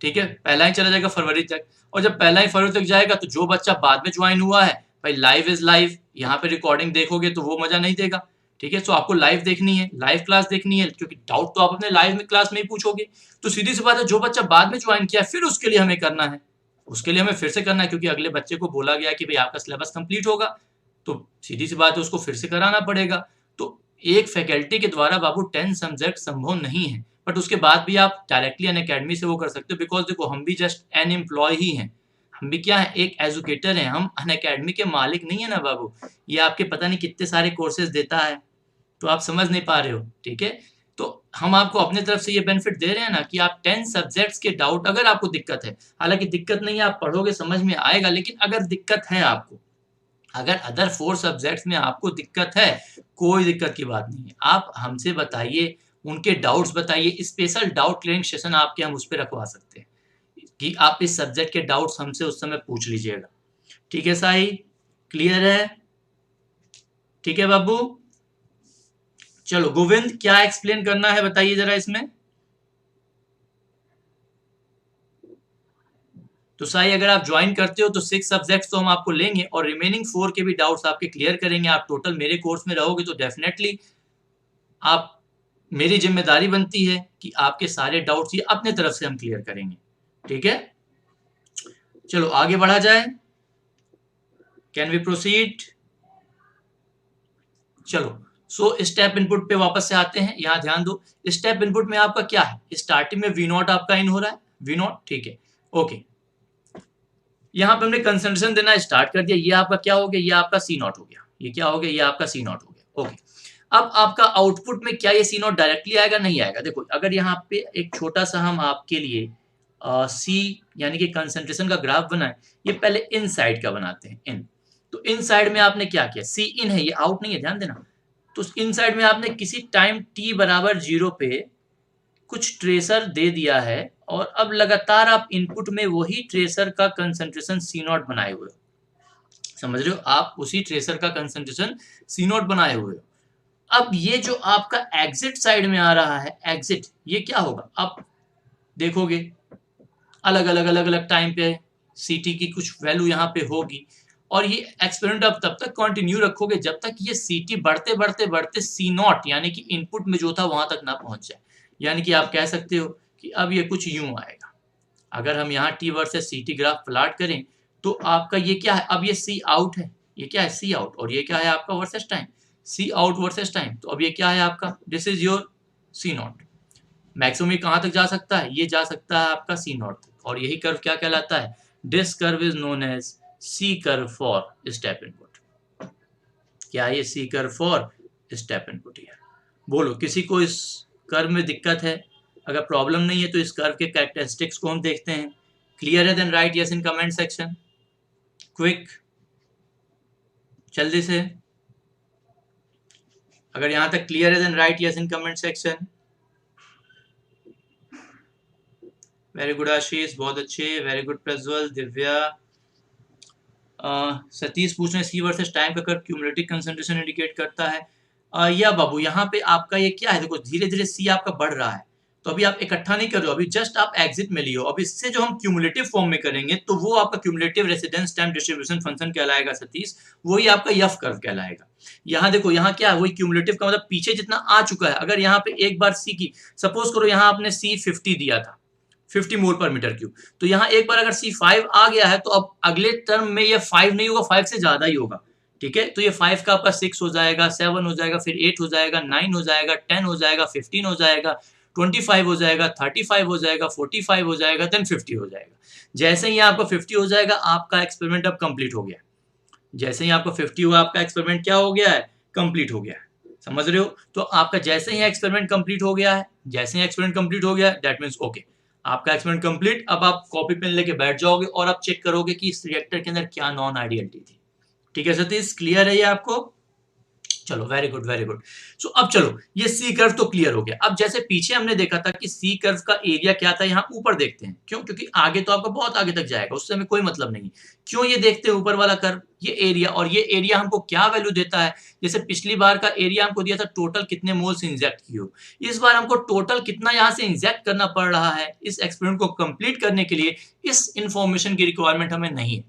ठीक है, पहला ही चला जाएगा फरवरी तक, और जब पहला ही फरवरी तक जाएगा तो जो बच्चा बाद में ज्वाइन हुआ है, भाई लाइव इज लाइव, यहाँ पे रिकॉर्डिंग देखोगे तो वो मजा नहीं देगा। ठीक है, तो आपको लाइव देखनी है, लाइव क्लास देखनी है, क्योंकि डाउट तो आप अपने लाइव में क्लास में ही पूछोगे। तो सीधी सी बात है, जो बच्चा बाद में ज्वाइन किया फिर उसके लिए हमें करना है, उसके लिए हमें फिर से करना है, क्योंकि अगले बच्चे को बोला गया कि भाई आपका सिलेबस कंप्लीट होगा, तो सीधी सी बात है उसको फिर से कराना पड़ेगा। तो एक फैकल्टी के द्वारा बाबू 10 सब्जेक्ट संभव नहीं है, बट उसके बाद भी आप डायरेक्टली अनअकैडमी से वो कर सकते हो, बिकॉज देखो हम भी जस्ट एन एम्प्लॉय ही हैं, हम भी क्या है, एक एजुकेटर हैं, हम अनअकैडमी के मालिक नहीं है ना बाबू। ये आपके पता नहीं कितने सारे कोर्सेज देता है, तो आप समझ नहीं पा रहे हो। ठीक है, तो हम आपको अपने तरफ से ये बेनिफिट दे रहे हैं ना कि आप 10 सब्जेक्ट्स के डाउट, अगर आपको दिक्कत है, हालांकि दिक्कत नहीं है, आप पढ़ोगे समझ में आएगा, लेकिन अगर दिक्कत है आपको, अगर अदर 4 सब्जेक्ट्स में आपको दिक्कत है, कोई दिक्कत की बात नहीं है, आप हमसे बताइए, उनके डाउट्स बताइए, स्पेशल डाउट क्लियरिंग सेशन आपके हम उस पर रखवा सकते हैं कि आप इस सब्जेक्ट के डाउट्स हमसे उस समय पूछ लीजिएगा। ठीक है साई, क्लियर है? ठीक है बाबू, चलो गोविंद क्या एक्सप्लेन करना है बताइए जरा इसमें। तो साई अगर आप ज्वाइन करते हो तो 6 सब्जेक्ट्स तो हम आपको लेंगे, और रिमेनिंग 4 के भी डाउट्स आपके क्लियर करेंगे। आप टोटल मेरे कोर्स में रहोगे तो डेफिनेटली आप, मेरी जिम्मेदारी बनती है कि आपके सारे डाउट्स ये अपने तरफ से हम क्लियर करेंगे। ठीक है, चलो आगे बढ़ा जाए, कैन वी प्रोसीड? चलो, सो स्टेप इनपुट पे वापस से आते हैं। यहाँ ध्यान दो, स्टेप इनपुट में आपका क्या है, स्टार्टिंग में V0 आपका इन हो रहा है, वी नॉट, ठीक है, ओके। यहाँ पे हमने कंसंट्रेशन देना स्टार्ट कर दिया, ये आपका क्या हो गया, ये आपका सी नॉट हो गया, ये क्या हो गया, ये आपका सी नॉट हो गया, ओके। अब आपका आउटपुट में क्या ये सी नॉट डायरेक्टली आएगा, नहीं आएगा। देखो अगर यहाँ पे एक छोटा सा हम आपके लिए सी यानी कि कंसंट्रेशन का ग्राफ बनाए, ये पहले इन साइड का बनाते हैं, इन। तो इन साइड में आपने क्या किया, सी इन है, ये आउट नहीं है, ध्यान देना। तो इन साइड में आपने किसी टाइम t बराबर 0 पे कुछ ट्रेसर दे दिया है, और अब लगातार आप इनपुट में वही ट्रेसर का कंसंट्रेशन सी नॉट बनाए हुए हो, समझ रहे हो, आप उसी ट्रेसर का कंसंट्रेशन सी नॉट बनाए हुए हो। अब ये जो आपका एग्जिट साइड में आ रहा है, एग्जिट, ये क्या होगा, आप देखोगे अलग अलग टाइम पे सीटी की कुछ वैल्यू यहाँ पे होगी, और ये एक्सपेरिमेंट आप तब तक कंटिन्यू रखोगे जब तक ये सीटी बढ़ते बढ़ते बढ़ते सी नॉट यानी कि इनपुट में जो था वहां तक ना पहुंच जाए। यानी कि आप कह सकते हो कि अब ये कुछ यूं आएगा। अगर हम यहाँ T versus C T graph plot करें तो आपका ये क्या है, अब ये सी आउट है, ये क्या है सी आउट, और ये क्या है आपका versus time, C out versus time. तो अब ये क्या है आपका, this is your C naught. Maximum ये कहाँ तक जा सकता है, ये जा सकता है आपका सी नॉट तक, और यही कर्व क्या कहलाता है, this curve is known as C curve for step input. क्या ये C curve for step input है। बोलो किसी को इस कर्व में दिक्कत है, अगर प्रॉब्लम नहीं है तो इस कर्व के कैरेक्टरिस्टिक्स को हम देखते हैं। क्लियर है, then write yes in comment section, quick, जल्दी से। अगर यहां तक क्लियर है then write yes in comment section. Very good Ashish, बहुत अच्छे, वेरी गुड प्रज्वल, दिव्या। सतीश पूछ रहे हैं सी वर्सेस टाइम का कर्व क्यूमुलेटिव कंसंट्रेशन इंडिकेट करता है। या बाबू यहाँ पे आपका ये क्या है, देखो धीरे धीरे सी आपका बढ़ रहा है, तो अभी आप इकट्ठा नहीं कर रहे हो, अभी जस्ट आप एग्जिट में लियो। अब इससे जो हम क्यूमुलेटिव फॉर्म में करेंगे तो वो आपका cumulative residence time distribution function कहलाएगा सतीश, वही आपका यफ कर्व कहलाएगा। यहाँ देखो यहाँ क्या है, वही क्यूमुलेटिव का मतलब पीछे जितना आ चुका है, अगर यहाँ पे एक बार सी की, सपोज करो यहाँ आपने सी 50 दिया था, 50 मोल पर मीटर क्यूब, तो यहाँ एक बार अगर C5 आ गया है तो अब अगले टर्म में ये 5 नहीं होगा, 5 से ज्यादा ही होगा, ठीक है। तो ये 5 का आपका 6 हो जाएगा, 7 हो जाएगा, फिर 8 हो जाएगा, 9 हो जाएगा, 10 हो जाएगा, 15 हो जाएगा, 25 हो जाएगा, 35 हो जाएगा, 45 हो जाएगा, देन 50 हो जाएगा। जैसे ही आपका 50 हो जाएगा आपका एक्सपेरिमेंट अब कंप्लीट हो गया। जैसे ही आपका 50 हुआ आपका एक्सपेरिमेंट क्या हो गया है, कंप्लीट हो गया है, समझ रहे हो। तो आपका जैसे ही एक्सपेरिमेंट कंप्लीट हो गया है, जैसे ही एक्सपेरिमेंट कंप्लीट हो गया दैट मींस ओके, आपका एक्सपेरिमेंट कंप्लीट। अब आप कॉपी पेन लेके बैठ जाओगे और आप चेक करोगे कि इस रिएक्टर के अंदर क्या नॉन आइडियलिटी थी। ठीक है सतीश, क्लियर है ये आपको, चलो वेरी गुड वेरी गुड। सो अब चलो ये सी कर्व तो क्लियर हो गया। अब जैसे पीछे हमने देखा था कि सी कर्व का एरिया क्या था, यहाँ ऊपर देखते हैं, क्यों, क्योंकि आगे तो आपका बहुत आगे तक जाएगा, उससे हमें कोई मतलब नहीं। क्यों ये देखते हैं ऊपर वाला कर्व, ये एरिया, और ये एरिया हमको क्या वैल्यू देता है। जैसे पिछली बार का एरिया हमको दिया था टोटल कितने मोल्स इंजेक्ट किए हो, इस बार हमको टोटल कितना यहाँ से इंजेक्ट करना पड़ रहा है। इस एक्सपेरिमेंट को कंप्लीट करने के लिए इस इंफॉर्मेशन की रिक्वायरमेंट हमें नहीं है।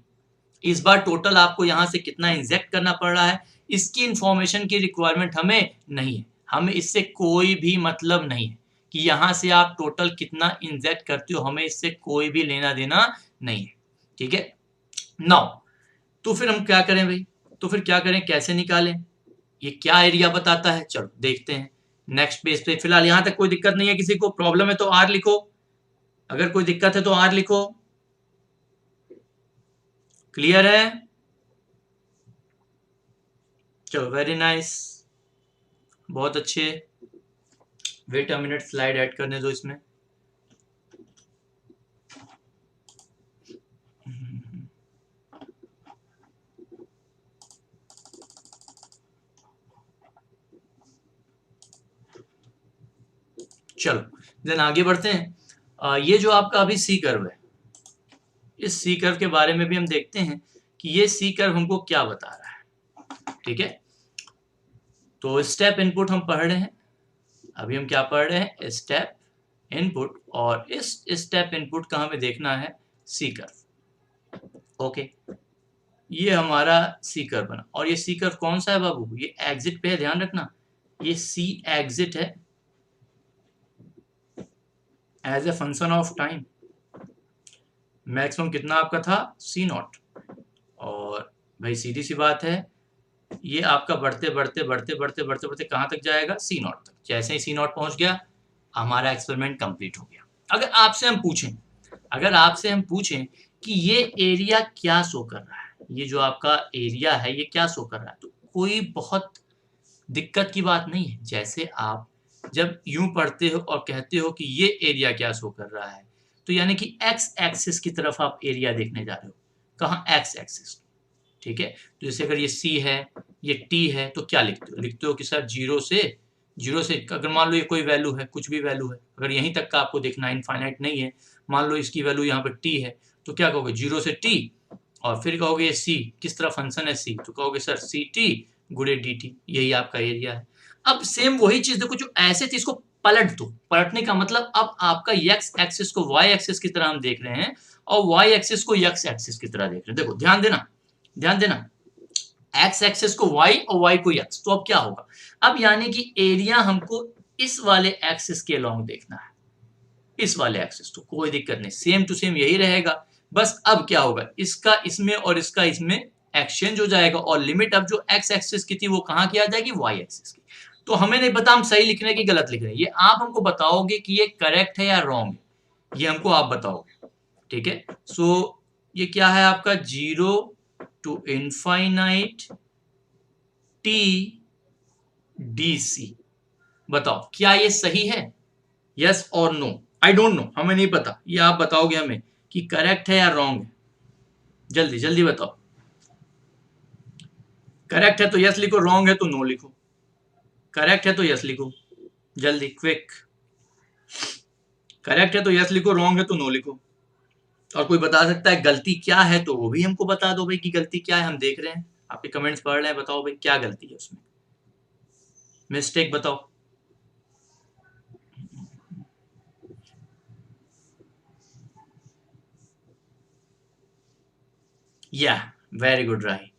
इस बार टोटल आपको यहाँ से कितना इंजेक्ट करना पड़ रहा है इसकी इंफॉर्मेशन की रिक्वायरमेंट हमें नहीं है, हमें इससे कोई भी मतलब नहीं है कि यहाँ से आप टोटल कितना इंजेक्ट करते हो, हमें इससे कोई भी लेना देना नहीं है, ठीक है। नाउ तो फिर हम क्या करें भाई, तो फिर क्या करें, कैसे निकालें, ये क्या एरिया बताता है, चलो देखते हैं नेक्स्ट पेज पे। फिलहाल यहाँ तक कोई दिक्कत नहीं है, किसी को प्रॉब्लम है तो आर लिखो, अगर कोई दिक्कत है तो आर लिखो। क्लियर है, चलो वेरी नाइस, बहुत अच्छे। Wait a minute, slide add करने दो इसमें। चलो देन आगे बढ़ते हैं। ये जो आपका अभी सी कर्व है, इस सी कर्व के बारे में भी हम देखते हैं कि ये सी कर्व हमको क्या बता रहा है, ठीक है। तो स्टेप इनपुट हम पढ़ रहे हैं, अभी हम क्या पढ़ रहे हैं, स्टेप इनपुट, और इस स्टेप इनपुट का हमें देखना है सी कर्व, ओके। ये हमारा सी कर्व बना, और ये सी कर्व कौन सा है बाबू, ये एग्जिट पे है, ध्यान रखना, ये सी एग्जिट है as a function of time. Maximum कितना आपका था, सी नॉट, और भाई सीधी सी बात है ये आपका बढ़ते बढ़ते बढ़ते बढ़ते बढ़ते बढ़ते कहाँ तक जाएगा, सी नॉट तक। जैसे ही सी नॉट पहुंच गया हमारा एक्सपेरिमेंट कंप्लीट हो गया। अगर आपसे हम पूछें अगर आपसे हम पूछें कि ये एरिया क्या शो कर रहा है, ये जो आपका एरिया है ये क्या शो कर रहा है, तो कोई बहुत दिक्कत की बात नहीं है। जैसे आप जब यूं पढ़ते हो और कहते हो कि ये एरिया क्या शो कर रहा है, तो यानी कि एक्स एक्सिस की तरफ आप एरिया देखने जा रहे हो। कहाँ? X axis. ठीक है, तो जैसे अगर ये सी है, ये टी है, तो क्या लिखते हो? लिखते हो कि सर जीरो से अगर मान लो ये कोई वैल्यू है, कुछ भी वैल्यू है, अगर यहीं तक का आपको देखना, इनफाइनाइट नहीं है, मान लो इसकी वैल्यू यहाँ पर टी है, तो क्या कहोगे? जीरो से टी, और फिर कहोगे ये सी किस तरह फंक्शन है सी, तो कहोगे सर सी टी गुड़े डी टी, यही आपका एरिया है। अब सेम वही चीज देखो, जो ऐसे थी इसको पलट दो। पलटने का मतलब अब आपका एक्स एक्सिस को वाई एक्सिस की तरह हम देख रहे हैं और वाई एक्सिस को एक्स एक्सिस की तरह देख रहे हैं। देखो ध्यान देना, ध्यान देना, एक्स एक्सिस को वाई और वाई को एक्स, तो अब क्या होगा? अब यानी कि एरिया हमको इस वाले एक्सिस के अलोंग देखना है, इस वाले एक्सिस, तो कोई दिक्कत नहीं, सेम टू सेम यही रहेगा। बस अब क्या होगा, इसका इसमें और इसका इसमें एक्सचेंज हो जाएगा, और लिमिट अब जो एक्स एक्सिस की थी वो कहाँ की आ जाएगी? वाई एक्सिस की। तो हमें नहीं पता हम सही लिख रहे हैं कि गलत लिख रहे हैं, ये आप हमको बताओगे कि ये करेक्ट है या रॉन्ग है, ये हमको आप बताओगे। ठीक है, सो ये क्या है आपका? 0 to infinite T D C. बताओ क्या ये सही है? यस और नो? आई डोंट नो, हमें नहीं पता, ये आप बताओगे हमें कि करेक्ट है या रॉन्ग है। जल्दी जल्दी बताओ। करेक्ट है तो यस लिखो, रॉन्ग है तो नो लिखो। करेक्ट है तो यस लिखो, जल्दी क्विक। करेक्ट है तो यस लिखो, रॉन्ग है तो नो लिखो। और कोई बता सकता है गलती क्या है तो वो भी हमको बता दो भाई कि गलती क्या है, हम देख रहे हैं आपके कमेंट्स पढ़ रहे हैं, बताओ भाई क्या गलती है उसमें, मिस्टेक बताओ। या very good right,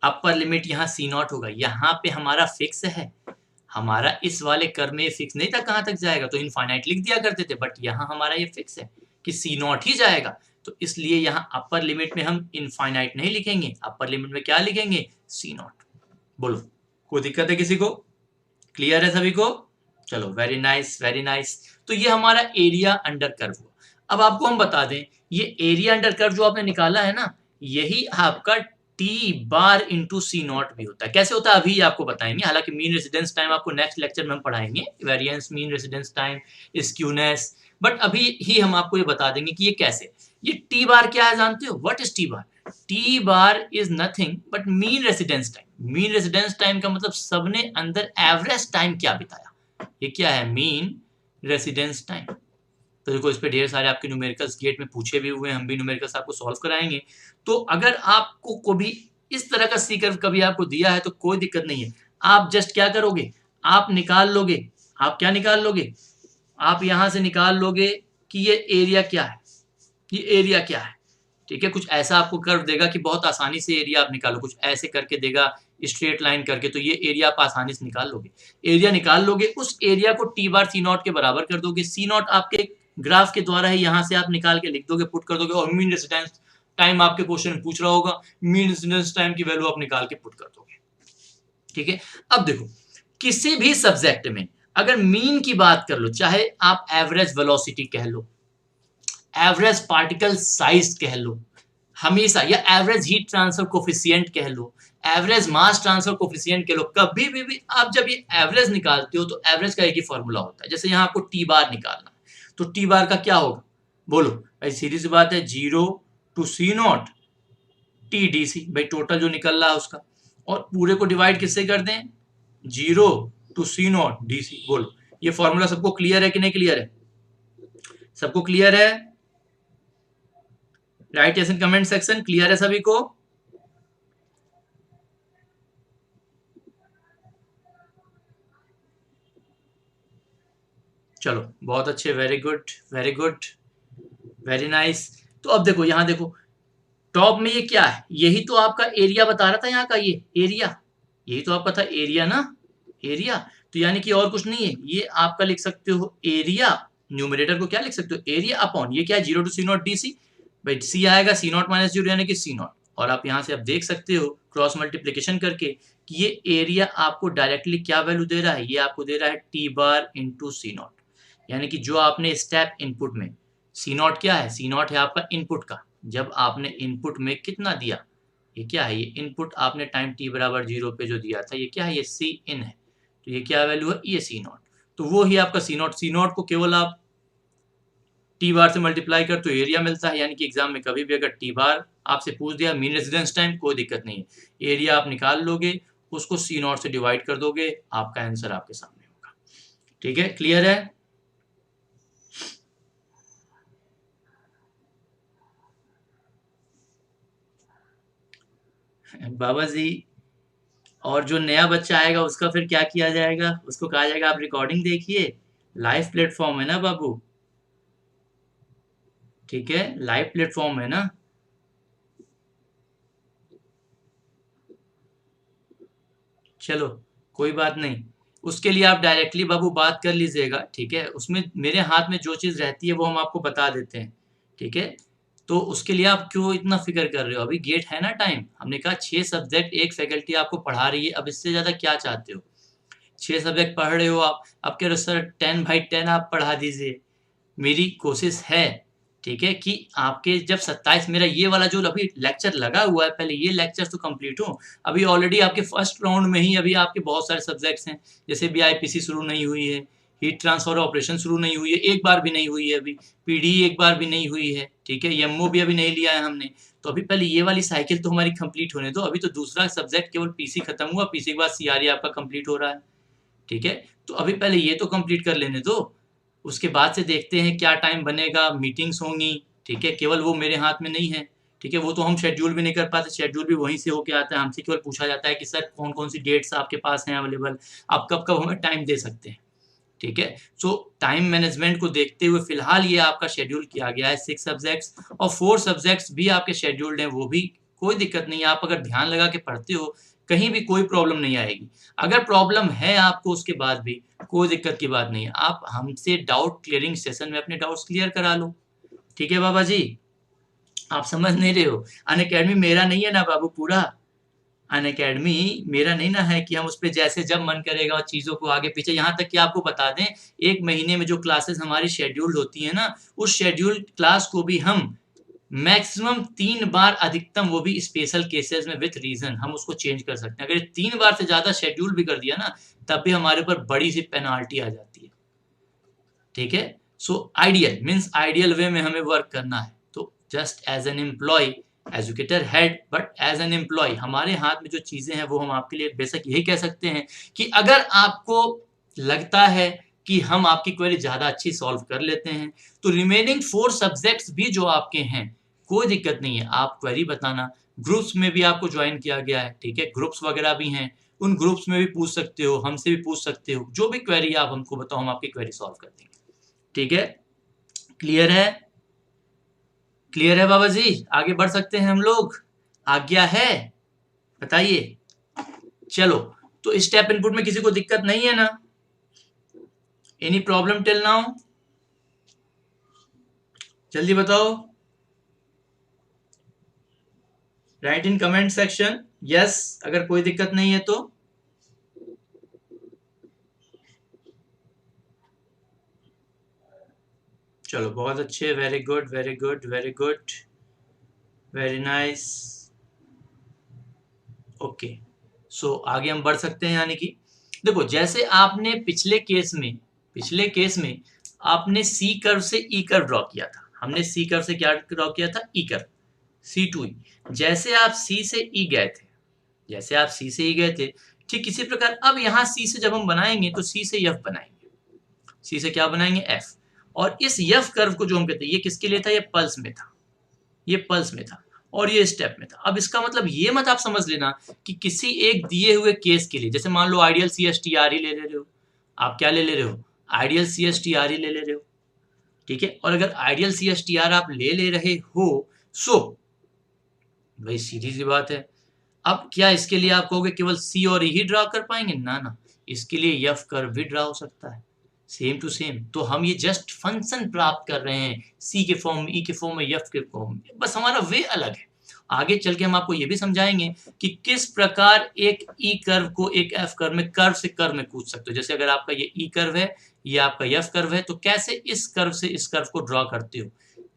upper limit यहाँ सी नॉट होगा, यहाँ पे हमारा फिक्स है, हमारा इस वाले कर्व में फिक्स नहीं था कहाँ तक जाएगा, तो इनफाइनाइट लिख दिया करते थे, बट यहाँ हमारा ये फिक्स है कि सी नॉट ही जाएगा, तो इसलिए यहाँ अपर लिमिट में हम इनफाइनाइट नहीं लिखेंगे, अपर लिमिट में क्या लिखेंगे? सी नॉट। बोलो कोई दिक्कत है किसी को? क्लियर है सभी को? चलो वेरी नाइस वेरी नाइस। तो ये हमारा एरिया अंडर कर्व हुआ। अब आपको हम बता दें, ये एरिया अंडर कर्व जो आपने निकाला है ना, यही आपका T bar into C naught भी होता है। कैसे होता है अभी आपको बताएंगे, हालांकि मीन रेसिडेंस टाइम आपको नेक्स्ट लेक्चर में हम पढ़ाएंगे, variance, mean residence time, skewness, but अभी ही हम आपको ये बता देंगे कि ये कैसे। ये टी बार क्या है जानते हो? What is T bar? T bar is nothing but mean residence time. Mean residence time का मतलब सबने अंदर एवरेज टाइम क्या बिताया, ये क्या है? Mean residence time. तो देखो इस पे ढेर सारे आपके न्यूमेरिकल्स गेट में पूछे भी हुए हैं, हम भी न्यूमेरिकल्स आपको सॉल्व कराएंगे। तो अगर आपको कभी इस तरह का सी कर्व कभी आपको दिया है तो कोई दिक्कत नहीं है, आप जस्ट क्या करोगे, आप निकाल लोगे, आप क्या निकाल लोगे, आप यहां से निकाल लोगे कि ये एरिया क्या है, ये एरिया क्या है। ठीक है, कुछ ऐसा आपको कर्व देगा कि बहुत आसानी से एरिया आप निकालो, कुछ ऐसे करके देगा स्ट्रेट लाइन करके, तो ये एरिया आप आसानी से निकाल लोगे। एरिया निकाल लोगे, उस एरिया को टी बार सी नॉट के बराबर कर दोगे, सी नॉट आपके ग्राफ के द्वारा ही यहाँ से आप निकाल के लिख दोगे, पुट कर दोगे, और मीन रेसिडेंस टाइम आपके क्वेश्चन में पूछ रहा होगा, मीन रेसिडेंस टाइम की वैल्यू आप निकाल के पुट कर दोगे। ठीक है, अब देखो किसी भी सब्जेक्ट में अगर मीन की बात कर लो, चाहे आप एवरेज वेलोसिटी कह लो, एवरेज पार्टिकल साइज कह लो हमेशा, या एवरेज हीट ट्रांसफर कोफिशिएंट कह लो, एवरेज मास ट्रांसफर कोफिशिएंट कह लो, कभी भी आप जब ये एवरेज निकालते हो तो एवरेज का एक ही फॉर्मूला होता है। जैसे यहाँ आपको टी बार निकालना है, तो टी बार का क्या होगा? बोलो भाई, सीधी सी बात है, 0 to C naught T D C, भाई टोटल जो निकल रहा है उसका, और पूरे को डिवाइड किससे कर दें? 0 to C naught D C. बोलो ये फॉर्मूला सबको क्लियर है कि नहीं क्लियर है? सबको क्लियर है? Right yes in comment section, clear है सभी को? चलो बहुत अच्छे, very good very good very nice. तो अब देखो यहाँ देखो टॉप में ये क्या है, यही तो आपका एरिया बता रहा था, यहाँ का ये एरिया, यही तो आपका था एरिया ना, एरिया। तो यानी कि और कुछ नहीं है, ये आपका लिख सकते हो एरिया, न्यूमरेटर को क्या लिख सकते हो? एरिया अपॉन ये क्या है? 0 to C naught D C, भाई सी आएगा सी नॉट माइनस 0 यानी कि सी नॉट, और आप यहाँ से आप देख सकते हो क्रॉस मल्टीप्लीकेशन करके कि ये एरिया आपको डायरेक्टली क्या वैल्यू दे रहा है, ये आपको दे रहा है T bar into C naught, यानी कि जो आपने स्टेप इनपुट में सी नॉट क्या है? सी नॉट है आपका इनपुट का, जब आपने इनपुट में कितना दिया, ये क्या है? ये इनपुट आपने टाइम t बराबर 0 पे जो दिया था, ये क्या है? ये सी इन है, तो ये क्या वैल्यू है? ये सी नॉट, तो वो ही आपका सी नॉट। सी नॉट को केवल आप टी बार से मल्टीप्लाई कर तो एरिया मिलता है, यानी कि एग्जाम में कभी भी अगर टी बार आपसे पूछ दिया मीन रेजिडेंस टाइम, कोई दिक्कत नहीं है, एरिया आप निकाल लोगे, उसको सी नॉट से डिवाइड कर दोगे, आपका आंसर आपके सामने होगा। ठीक है, क्लियर है? बाबा जी, और जो नया बच्चा आएगा उसका फिर क्या किया जाएगा? उसको कहा जाएगा आप रिकॉर्डिंग देखिए, लाइव प्लेटफॉर्म है ना बाबू, ठीक है, लाइव प्लेटफॉर्म है ना। चलो कोई बात नहीं, उसके लिए आप डायरेक्टली बाबू बात कर लीजिएगा, ठीक है, उसमें मेरे हाथ में जो चीज़ रहती है वो हम आपको बता देते हैं, ठीक है, तो उसके लिए आप क्यों इतना फिक्र कर रहे हो? अभी गेट है ना टाइम, हमने कहा 6 सब्जेक्ट एक फैकल्टी आपको पढ़ा रही है, अब इससे ज़्यादा क्या चाहते हो? 6 सब्जेक्ट पढ़ रहे हो आप कह रहे हो सर 10/10 आप पढ़ा दीजिए, मेरी कोशिश है, ठीक है, कि आपके जब 27 मेरा ये वाला जो अभी लेक्चर लगा हुआ है, पहले ये लेक्चर तो कंप्लीट हो, अभी ऑलरेडी आपके फर्स्ट राउंड में ही अभी आपके बहुत सारे सब्जेक्ट्स हैं, जैसे बीआईपीसी शुरू नहीं हुई है, हीट ट्रांसफर ऑपरेशन शुरू नहीं हुई है, एक बार भी नहीं हुई है, अभी पीडी एक बार भी नहीं हुई है, ठीक है, एमओ भी अभी नहीं लिया है हमने, तो अभी पहले ये वाली साइकिल तो हमारी कंप्लीट होने दो, अभी तो दूसरा सब्जेक्ट केवल पीसी खत्म हुआ, पीसी के बाद सीआरई आपका कंप्लीट हो रहा है, ठीक है, तो अभी पहले ये तो कंप्लीट कर लेने दो, उसके बाद से देखते हैं क्या टाइम बनेगा, मीटिंग्स होंगी, ठीक है, केवल वो मेरे हाथ में नहीं है, ठीक है, वो तो हम शेड्यूल भी नहीं कर पाते, शेड्यूल भी वहीं से होके आता है, हमसे केवल पूछा जाता है कि सर कौन कौन सी डेट्स आपके पास हैं अवेलेबल, आप कब कब हमें टाइम दे सकते हैं, ठीक है, सो टाइम मैनेजमेंट को देखते हुए फिलहाल ये आपका शेड्यूल किया गया है 6 सब्जेक्ट्स, और 4 सब्जेक्ट्स भी आपके शेड्यूल्ड हैं, वो भी कोई दिक्कत नहीं है, आप अगर ध्यान लगा के पढ़ते हो कहीं भी कोई प्रॉब्लम नहीं आएगी, अगर प्रॉब्लम है आपको उसके बाद भी कोई दिक्कत की बात नहीं है, आप हमसे डाउट क्लियरिंग सेशन में अपने डाउट्स क्लियर करा लो, ठीक है बाबा जी, आप समझ नहीं रहे हो, अनअकैडमी मेरा नहीं है ना बाबू, पूरा अनअकैडमी मेरा नहीं ना है कि हम उस पे जैसे जब मन करेगा और चीज़ों को आगे पीछे, यहाँ तक कि आपको बता दें, एक महीने में जो क्लासेस हमारी शेड्यूल्ड होती है ना, उस शेड्यूल्ड क्लास को भी हम मैक्सिमम 3 बार अधिकतम, वो भी स्पेशल केसेस में विथ रीजन हम उसको चेंज कर सकते हैं, अगर 3 बार से ज़्यादा शेड्यूल भी कर दिया ना, तब भी हमारे ऊपर बड़ी सी पेनाल्टी आ जाती है, ठीक है, so ideal means ideal way में हमें वर्क करना है, तो just as an employ, educator head, but as an employ हमारे हाथ में जो चीज़ें हैं वो हम आपके लिए बेशक यही कह सकते हैं कि अगर आपको लगता है कि हम आपकी क्वेरी ज़्यादा अच्छी सॉल्व कर लेते हैं, तो रिमेनिंग 4 सब्जेक्ट्स भी जो आपके हैं, कोई दिक्कत नहीं है, आप क्वेरी बताना, ग्रुप्स में भी आपको ज्वाइन किया गया है, ठीक है, ग्रुप्स वगैरह भी हैं, उन ग्रुप्स में भी पूछ सकते हो, हमसे भी पूछ सकते हो, जो भी क्वेरी आप हमको बताओ, हम आपकी क्वेरी सॉल्व कर देंगे, ठीक है, क्लियर है? क्लियर है बाबा जी, आगे बढ़ सकते हैं हम लोग, आज्ञा है, बताइए। चलो, तो स्टेप इनपुट में किसी को दिक्कत नहीं है ना? Any problem till now? जल्दी बताओ, write in comment section yes अगर कोई दिक्कत नहीं है तो। चलो बहुत अच्छे, very good very good very good, very nice, okay, so आगे हम बढ़ सकते हैं, यानी कि देखो जैसे आपने पिछले केस में आपने सी कर्व से ई कर्व ड्रॉ किया था, हमने सी कर्व से क्या ड्रॉ किया था? ई कर्व, सी टू ई, जैसे आप सी से ई गए थे, जैसे आप सी से ई गए थे, ठीक इसी प्रकार अब यहाँ सी से जब हम बनाएंगे तो सी से एफ बनाएंगे, सी से क्या बनाएंगे? एफ, और इस एफ कर्व को जो हम कहते हैं, ये किसके लिए था? ये पल्स में था, ये पल्स में था, और ये स्टेप में था। अब इसका मतलब ये मत आप समझ लेना कि किसी एक दिए हुए केस के लिए, जैसे मान लो ideal C S T R ही ले रहे हो, आप क्या ले रहे हो? Ideal C S T R ही ले रहे हो, ठीक है, और अगर ideal C S T R आप ले रहे हो, सो भाई सीधी सी बात है, अब क्या इसके लिए आप कहोगे केवल सी और ई ही ड्रा कर पाएंगे? ना ना, इसके लिए एफ कर्व भी ड्रा हो सकता है, सेम टू सेम, तो हम ये जस्ट फंक्शन प्राप्त कर रहे हैं सी के फॉर्म में, ई के फॉर्म में, एफ के फॉर्म में, बस हमारा वे अलग है। आगे चल के हम आपको ये भी समझाएंगे कि किस प्रकार एक ई कर्व को एक एफ कर्व में, कर्व से कर्व में कूद सकते हो, जैसे अगर आपका ये ई कर्व है, ये आपका एफ कर्व है, तो कैसे इस कर्व से इस कर्व को ड्रॉ करते हो,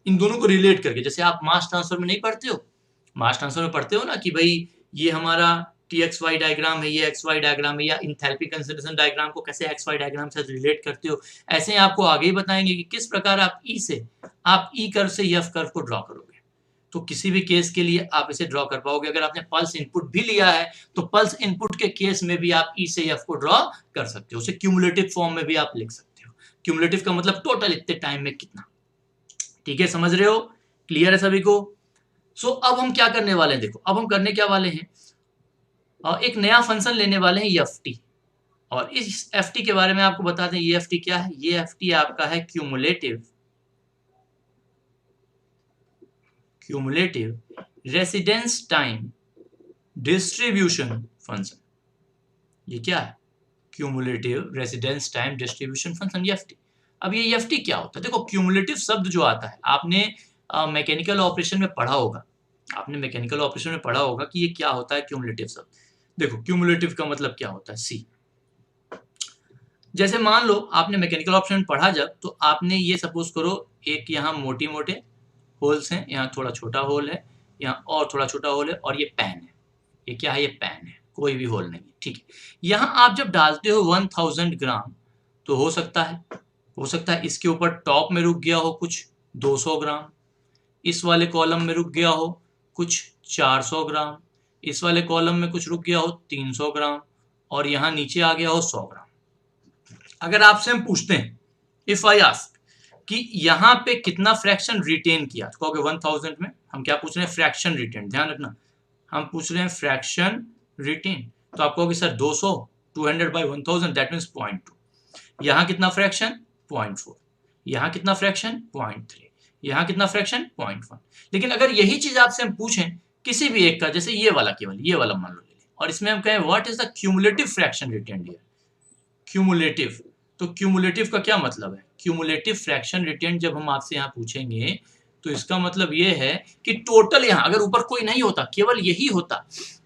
इन दोनों को रिलेट करके, जैसे आप मास ट्रांसफर में नहीं पढ़ते हो, मास ट्रांसफर में पढ़ते हो ना कि भाई ये हमारा TXY डायग्राम है, ये XY डायग्राम है, या इंथैल्पी कंसंट्रेशन डायग्राम को कैसे XY डायग्राम से रिलेट करते हो, ऐसे आपको आगे ही बताएंगे कि किस प्रकार आप ई कर्व से एफ कर्व को ड्रॉ करोगे। तो किसी भी केस के लिए आप इसे ड्रॉ कर पाओगे। अगर आपने पल्स इनपुट भी लिया है तो पल्स इनपुट के केस में भी आप ई से एफ को ड्रॉ कर सकते हो, उसे क्यूमुलेटिव फॉर्म में भी आप लिख सकते हो। क्यूमुलेटिव का मतलब टोटल इतने टाइम में कितना, ठीक है, समझ रहे हो, क्लियर है सभी को। सो अब हम क्या करने वाले हैं, देखो अब हम करने क्या वाले हैं, एक नया फंक्शन लेने वाले हैं EFT, और इस FT के बारे में आपको बता दें। ये FT क्या है, ये FT आपका है cumulative residence time distribution function. ये क्या है, cumulative residence time distribution function, EFT। अब ये EFT क्या होता है, देखो क्यूमुलेटिव शब्द जो आता है आपने मैकेनिकल ऑपरेशन में पढ़ा होगा, कि ये क्या होता है क्यूमुलेटिव शब्द। देखो क्यूमुलेटिव का मतलब क्या होता है, सी, जैसे मान लो आपने मैकेनिकल ऑपरेशन में पढ़ा जब, तो आपने ये सपोज करो एक यहाँ मोटे मोटे होल्स हैं, यहाँ थोड़ा छोटा होल है, यहाँ और थोड़ा छोटा होल है, और ये पैन है, ये क्या है, ये पैन है, कोई भी होल नहीं है, ठीक है। यहाँ आप जब डालते हो 1000 ग्राम, तो हो सकता है इसके ऊपर टॉप में रुक गया हो कुछ 200 ग्राम, इस वाले कॉलम में रुक गया हो कुछ 400 ग्राम, इस वाले कॉलम में कुछ रुक गया हो 300 ग्राम, और यहाँ नीचे आ गया हो 100 ग्राम। अगर आपसे हम पूछते हैं, इफ आई आस्क कि यहाँ पे कितना फ्रैक्शन रिटेन किया, तो कहोगे 1000 में। हम क्या पूछ रहे हैं, फ्रैक्शन रिटेन, ध्यान रखना हम पूछ रहे हैं फ्रैक्शन रिटेन। तो आप कहोगे सर 200, 200 by 1000 दैट मीन्स 0.2। यहाँ कितना फ्रैक्शन 0.4, यहाँ कितना फ्रैक्शन 0.3, यहाँ कितना फ्रैक्शन 0.1। लेकिन अगर यही चीज आपसे हम पूछें किसी भी एक का, जैसे ये वाला, केवल ये वाला मान लो ले लें, और इसमें हम कहें what is the cumulative fraction retain here, cumulative, तो क्यूमुलेटिव का क्या मतलब है, क्यूमुलेटिव फ्रैक्शन रिटेन जब हम आपसे यहाँ पूछेंगे तो इसका मतलब ये है कि टोटल यहाँ अगर ऊपर कोई नहीं होता, केवल यही होता,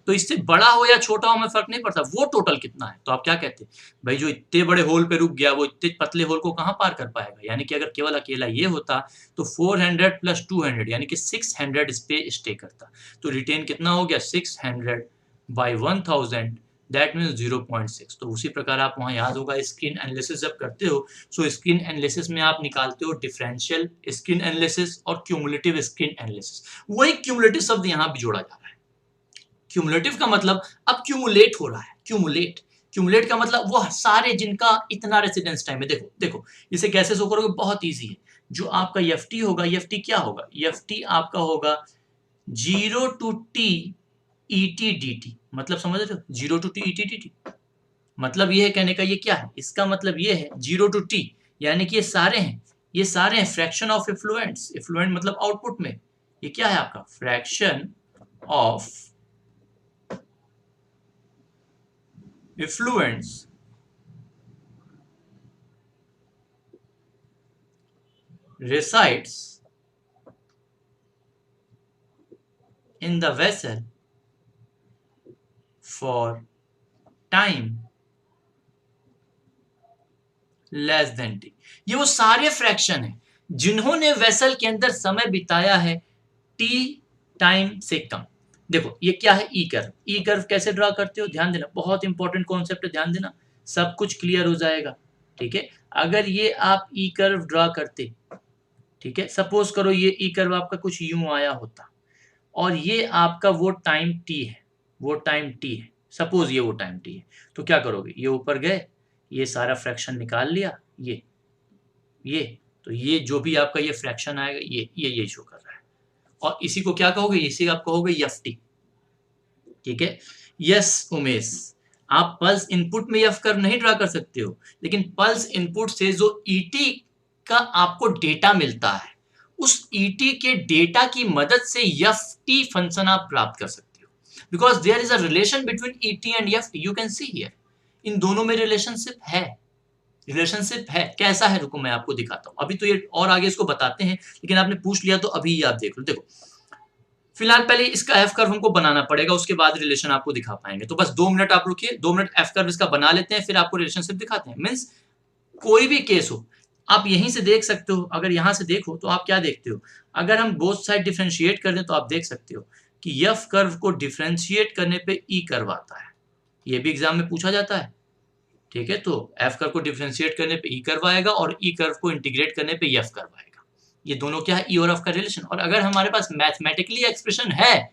तो इससे बड़ा हो या छोटा हो हमें फर्क नहीं पड़ता, वो टोटल कितना है। तो आप क्या कहते हैं, भाई जो इतने बड़े होल पे रुक गया वो इतने पतले होल को कहाँ पार कर पाएगा, यानी कि अगर केवल अकेला ये होता तो 400 + 200 यानी कि 600 इस पे स्टे करता। तो रिटेन कितना हो गया, 600 by 1000 दैट मीन्स 0.6। तो उसी प्रकार आप वहाँ याद होगा स्क्रीन एनालिसिस जब करते हो, सो स्क्रीन एनालिसिस में आप निकालते हो डिफरेंशियल स्क्रीन एनालिसिस और क्यूमुलेटिव स्क्रीन एनालिसिस। वही क्यूमुलेटिव शब्द यहाँ भी जोड़ा जा रहा है। क्यूमुलेटिव का मतलब अब क्यूमुलेट हो रहा है, क्यूमुलेट का मतलब वो सारे जिनका इतना रेसिडेंस टाइम है। देखो इसे कैसे शो करोगे, बहुत ईजी है। जो आपका EFT होगा, EFT क्या होगा, EFT आपका होगा 0 to T ET dt, मतलब समझ रहे हो, 0 to T ET dt, मतलब ये है, कहने का ये क्या है, इसका मतलब ये है 0 to T यानी कि ये सारे हैं फ्रैक्शन ऑफ इफ्लुएंस, इफ्लुएंट मतलब आउटपुट में, ये क्या है आपका fraction of effluence resides in the vessel for time less than t। ये वो सारे फ्रैक्शन हैं जिन्होंने वेसल के अंदर समय बिताया है t टाइम से कम। देखो ये क्या है, ई कर्व कैसे ड्रा करते हो, ध्यान देना, बहुत इंपॉर्टेंट कॉन्सेप्ट है, ध्यान देना, सब कुछ क्लियर हो जाएगा, ठीक है। अगर ये आप ई कर्व ड्रा करते, ठीक है, सपोज करो ये ई कर्व आपका कुछ यूं आया होता, और ये आपका वो टाइम t है, सपोज ये वो टाइम t है, तो क्या करोगे, ये ऊपर गए, ये सारा फ्रैक्शन निकाल लिया, ये तो ये जो भी आपका ये फ्रैक्शन आएगा ये शो कर रहा है, और इसी को क्या कहोगे, इसी आप कहोगे EFT, ठीक है। यस उमेश, आप पल्स इनपुट में एफ कर्व नहीं ड्रा कर सकते हो, लेकिन पल्स इनपुट से जो ET का आपको डेटा मिलता है, उस ET के डेटा की मदद से EFT फंक्शन आप प्राप्त कर सकते हो, because there is a relation between ET and EFT, you can see here, इन दोनों में रिलेशनशिप है, कैसा है, रुको मैं आपको दिखाता हूं, अभी तो ये और आगे इसको बताते हैं, लेकिन आपने पूछ लिया तो अभी आप देख लो। देखो फिलहाल पहले इसका एफ कर्व हमको बनाना पड़ेगा, उसके बाद रिलेशन आपको दिखा पाएंगे, तो बस 2 मिनट आप रुकिए, 2 मिनट एफ कर्व इसका बना लेते हैं, फिर आपको रिलेशनशिप दिखाते हैं। मींस कोई भी केस हो, आप यहीं से देख सकते हो, अगर यहाँ से देखो तो आप क्या देखते हो, अगर हम बोथ साइड डिफरेंशिएट कर दें तो आप देख सकते हो कि एफ कर्व को डिफरेंशिएट करने पे ई कर्व आता है। ये भी एग्जाम में पूछा जाता है, ठीक है। तो एफ कर्व को डिफरेंशिएट करने पे ई कर्व आएगा और ई कर्व को इंटीग्रेट करने पे एफ कर्व आएगा। ये दोनों क्या है, ई और एफ का रिलेशन। और अगर हमारे पास मैथमेटिकली एक्सप्रेशन है,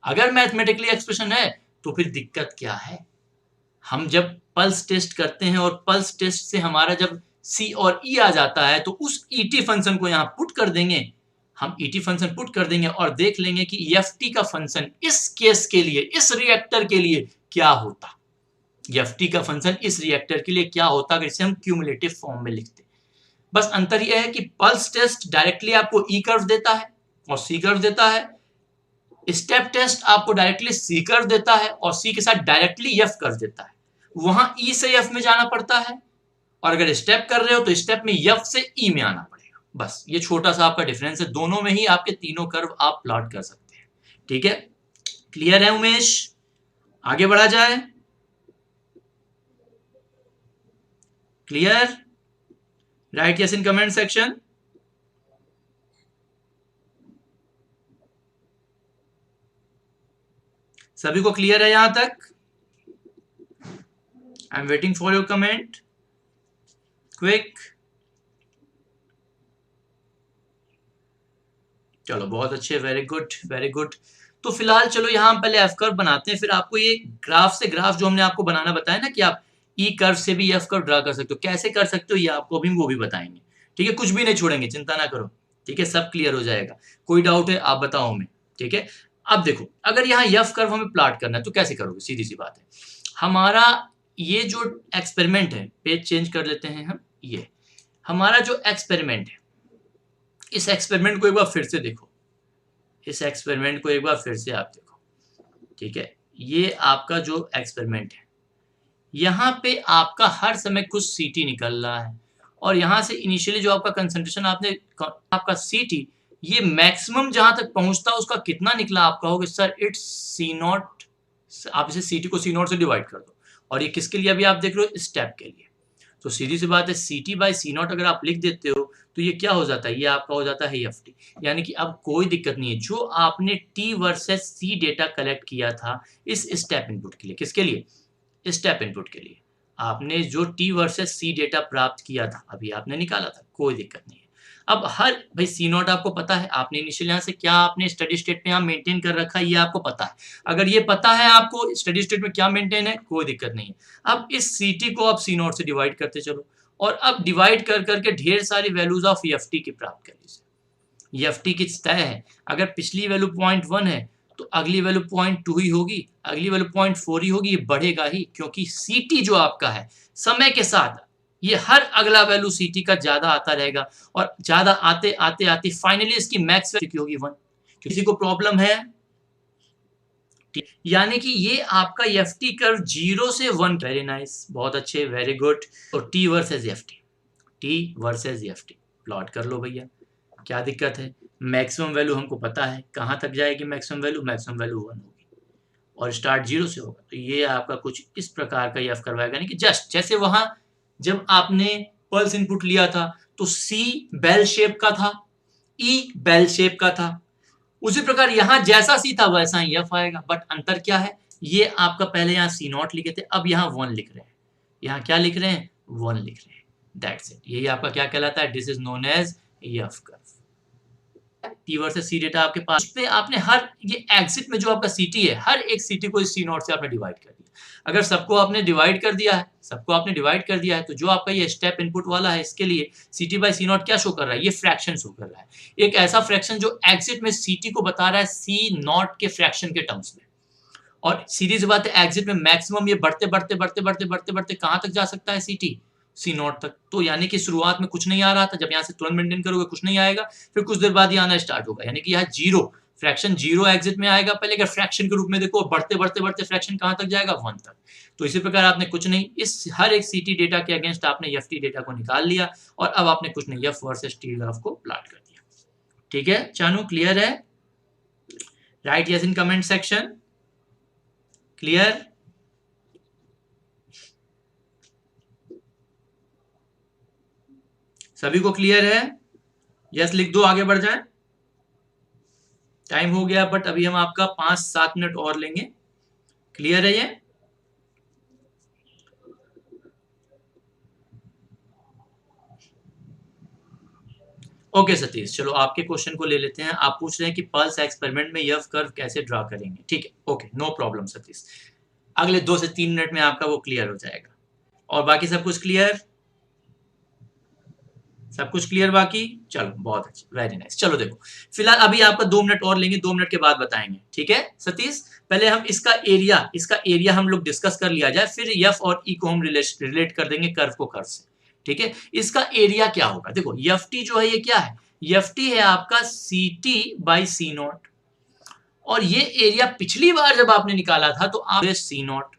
अगर मैथमेटिकली एक्सप्रेशन है तो फिर दिक्कत क्या है। हम जब पल्स टेस्ट करते हैं और पल्स टेस्ट से हमारा जब सी और ई आ जाता है तो उस ईटी फंक्शन को यहाँ पुट कर देंगे, हम ईटी फंक्शन पुट कर देंगे और देख लेंगे कि एफ टी का फंक्शन इस केस के लिए, इस रिएक्टर के लिए क्या होता, एफ टी का फंक्शन इस रिएक्टर के लिए क्या होता अगर इसे हम क्यूमुलेटिव फॉर्म में लिखते। बस अंतर यह है कि पल्स टेस्ट डायरेक्टली आपको ई कर्व देता है और सी कर्व देता है, स्टेप टेस्ट आपको डायरेक्टली सी कर्व देता है और सी के साथ डायरेक्टली एफ कर्व देता है। वहां ई से एफ में जाना पड़ता है और अगर स्टेप कर रहे हो तो स्टेप में एफ से ई में आना पड़ेगा। बस ये छोटा सा आपका डिफरेंस है, दोनों में ही आपके तीनों कर्व आप प्लॉट कर सकते हैं, ठीक है। क्लियर है उमेश, आगे बढ़ा जाए। Clear, right yes in comment section. सभी को क्लियर है यहां तक? I am waiting for your comment, quick. चलो बहुत अच्छे, वेरी गुड वेरी गुड। तो फिलहाल चलो यहाँ हम पहले एफ कर्व बनाते हैं, फिर आपको ये ग्राफ से ग्राफ जो हमने आपको बनाना बताया ना कि आप ई कर्व से भी एफ कर्व ड्रा कर सकते हो, कैसे कर सकते हो ये आपको भी वो भी बताएंगे, ठीक है। कुछ भी नहीं छोड़ेंगे, चिंता ना करो, ठीक है, सब क्लियर हो जाएगा। कोई डाउट है आप बताओ हमें, ठीक है। अब देखो, अगर यहाँ एफ कर्व हमें प्लॉट करना है तो कैसे करोगे, सीधी सी बात है। हमारा ये जो एक्सपेरिमेंट है, पेज चेंज कर लेते हैं हम, ये हमारा जो एक्सपेरिमेंट है, इस एक्सपेरिमेंट को एक बार फिर से देखो, इस एक्सपेरिमेंट को एक बार फिर से आप देखो, ठीक है। ये आपका जो एक्सपेरिमेंट है, यहाँ पे आपका हर समय कुछ सीटी निकल रहा है और यहाँ से इनिशियली जो आपका कंसंट्रेशन आपने आपका सीटी, ये मैक्सिमम जहां तक पहुंचता उसका कितना निकला, आप कहोगे सर इट्स सी नॉट, आप इसे सीटी को सी नॉट से डिवाइड कर दो। और ये किसके लिए अभी आप देख रहे हो, स्टेप के लिए। तो सीधी सी बात है, C T by C naught अगर आप लिख देते हो तो ये क्या हो जाता है, ये आपका हो जाता है एफ टी। यानी कि अब कोई दिक्कत नहीं है, जो आपने T versus C data collect किया था इस स्टेप इनपुट के लिए, किसके लिए, स्टेप इनपुट के लिए, आपने जो टी वर्सेस सी डेटा प्राप्त किया था अभी आपने निकाला था, कोई दिक्कत नहीं है। अब हर भाई सी नॉट आपको पता है, आपने इनिशियल यहाँ से क्या आपने स्टडी स्टेट में यहाँ मेंटेन कर रखा है ये आपको पता है। अगर ये पता है आपको स्टडी स्टेट में क्या मेंटेन है, कोई दिक्कत नहीं है। अब इस सी टी को आप सी नॉट से डिवाइड करते चलो और अब डिवाइड कर करके ढेर सारी वैल्यूज ऑफ एफ टी की प्राप्त कर लीजिए। एफ टी की तय है, अगर पिछली वैल्यू 0.1 है तो अगली वैल्यू 0.2 ही होगी, अगली वैल्यू 0.4 ही होगी, ये बढ़ेगा ही, क्योंकि सीटी जो आपका है समय के साथ ये हर अगला वैल्यू सीटी का ज्यादा आता रहेगा और ज्यादा आते आते आते फाइनली इसकी मैक्स वैल्यू होगी 1। किसी को प्रॉब्लम है, यानी कि ये आपका एफ टी कर्व 0 से 1, वेरी नाइस, बहुत अच्छे, वेरी गुड। तो T versus F T, T versus F T plot कर लो भैया, क्या दिक्कत है। मैक्सिमम वैल्यू हमको पता है, कहाँ तक जाएगी मैक्सिमम वैल्यू, मैक्सिमम वैल्यू 1 होगी और स्टार्ट 0 से होगा। तो ये आपका कुछ इस प्रकार का एफ करवाएगा, यानी कि जस्ट जैसे वहां जब आपने पल्स इनपुट लिया था तो सी बेल शेप का था, ई बेल शेप का था, उसी प्रकार यहां जैसा सी था वैसा ही एफ आएगा। बट अंतर क्या है, ये आपका पहले यहाँ सी नॉट लिखे थे, अब यहाँ 1 लिख रहे हैं, यहाँ क्या लिख रहे हैं, 1 लिख रहे हैं, दैट्स इट। यही आपका क्या कहलाता है, this is known as F curve. T versus C data आपके पास, पे आपने हर ये एग्जिट में जो आपका सीटी है, हर एक सीटी को इस सी नॉट से आपने डिवाइड कर दिया। अगर सबको आपने डिवाइड कर दिया है, सबको आपने डिवाइड कर दिया है, तो जो आपका ये स्टेप इनपुट वाला है इसके लिए सीटी बाई सी नॉट क्या शो कर रहा है, ये फ्रैक्शन शो कर रहा है, एक ऐसा फ्रैक्शन जो एग्जिट में सीटी को बता रहा है सी नॉट के फ्रैक्शन के टर्म्स में। और सीधी सी बात है, एग्जिट में मैक्सिमम ये बढ़ते बढ़ते बढ़ते बढ़ते बढ़ते बढ़ते कहां तक जा सकता है, सीटी सी नॉट तक। तो यानी कि शुरुआत में कुछ नहीं आ रहा था, जब यहाँ से तुरंत मेंटेन करोगे कुछ नहीं आएगा, फिर कुछ देर बाद ये आना स्टार्ट होगा, यानी कि यहाँ 0 फ्रैक्शन 0 एग्जिट में आएगा पहले, अगर फ्रैक्शन के रूप में देखो बढ़ते बढ़ते बढ़ते फ्रैक्शन कहां तक जाएगा, 1 तक। तो इसी प्रकार आपने कुछ नहीं, इस हर एक सीटी डेटा के अगेंस्ट आपने एफ टी डेटा को निकाल लिया और अब आपने कुछ नहीं एफ वर्सेस टी ग्राफ को प्लॉट कर दिया, ठीक है। चानू क्लियर है, right yes in comment section, clear. सभी को क्लियर है? यस लिख दो, आगे बढ़ जाए। टाइम हो गया, बट अभी हम आपका 5-7 मिनट और लेंगे। क्लियर है ये? ओके सतीश, चलो आपके क्वेश्चन को ले लेते हैं। आप पूछ रहे हैं कि पल्स एक्सपेरिमेंट में यफ कर्व कैसे ड्रा करेंगे। ठीक है, ओके, नो प्रॉब्लम सतीश। अगले 2 से 3 मिनट में आपका वो क्लियर हो जाएगा। और बाकी सब कुछ क्लियर? सब कुछ क्लियर बाकी? चलो बहुत अच्छा, वेरी नाइस। चलो देखो, फिलहाल अभी आपका 2 मिनट और लेंगे, 2 मिनट के बाद बताएंगे। ठीक है सतीश, पहले हम इसका एरिया हम लोग डिस्कस कर लिया जाए, फिर एफ और ई को हम रिलेट कर देंगे कर्व को कर्व से। ठीक है, इसका एरिया क्या होगा? देखो एफ टी जो है ये क्या है? एफ टी है आपका C T by C naught, और ये एरिया पिछली बार जब आपने निकाला था तो आप सी नॉट।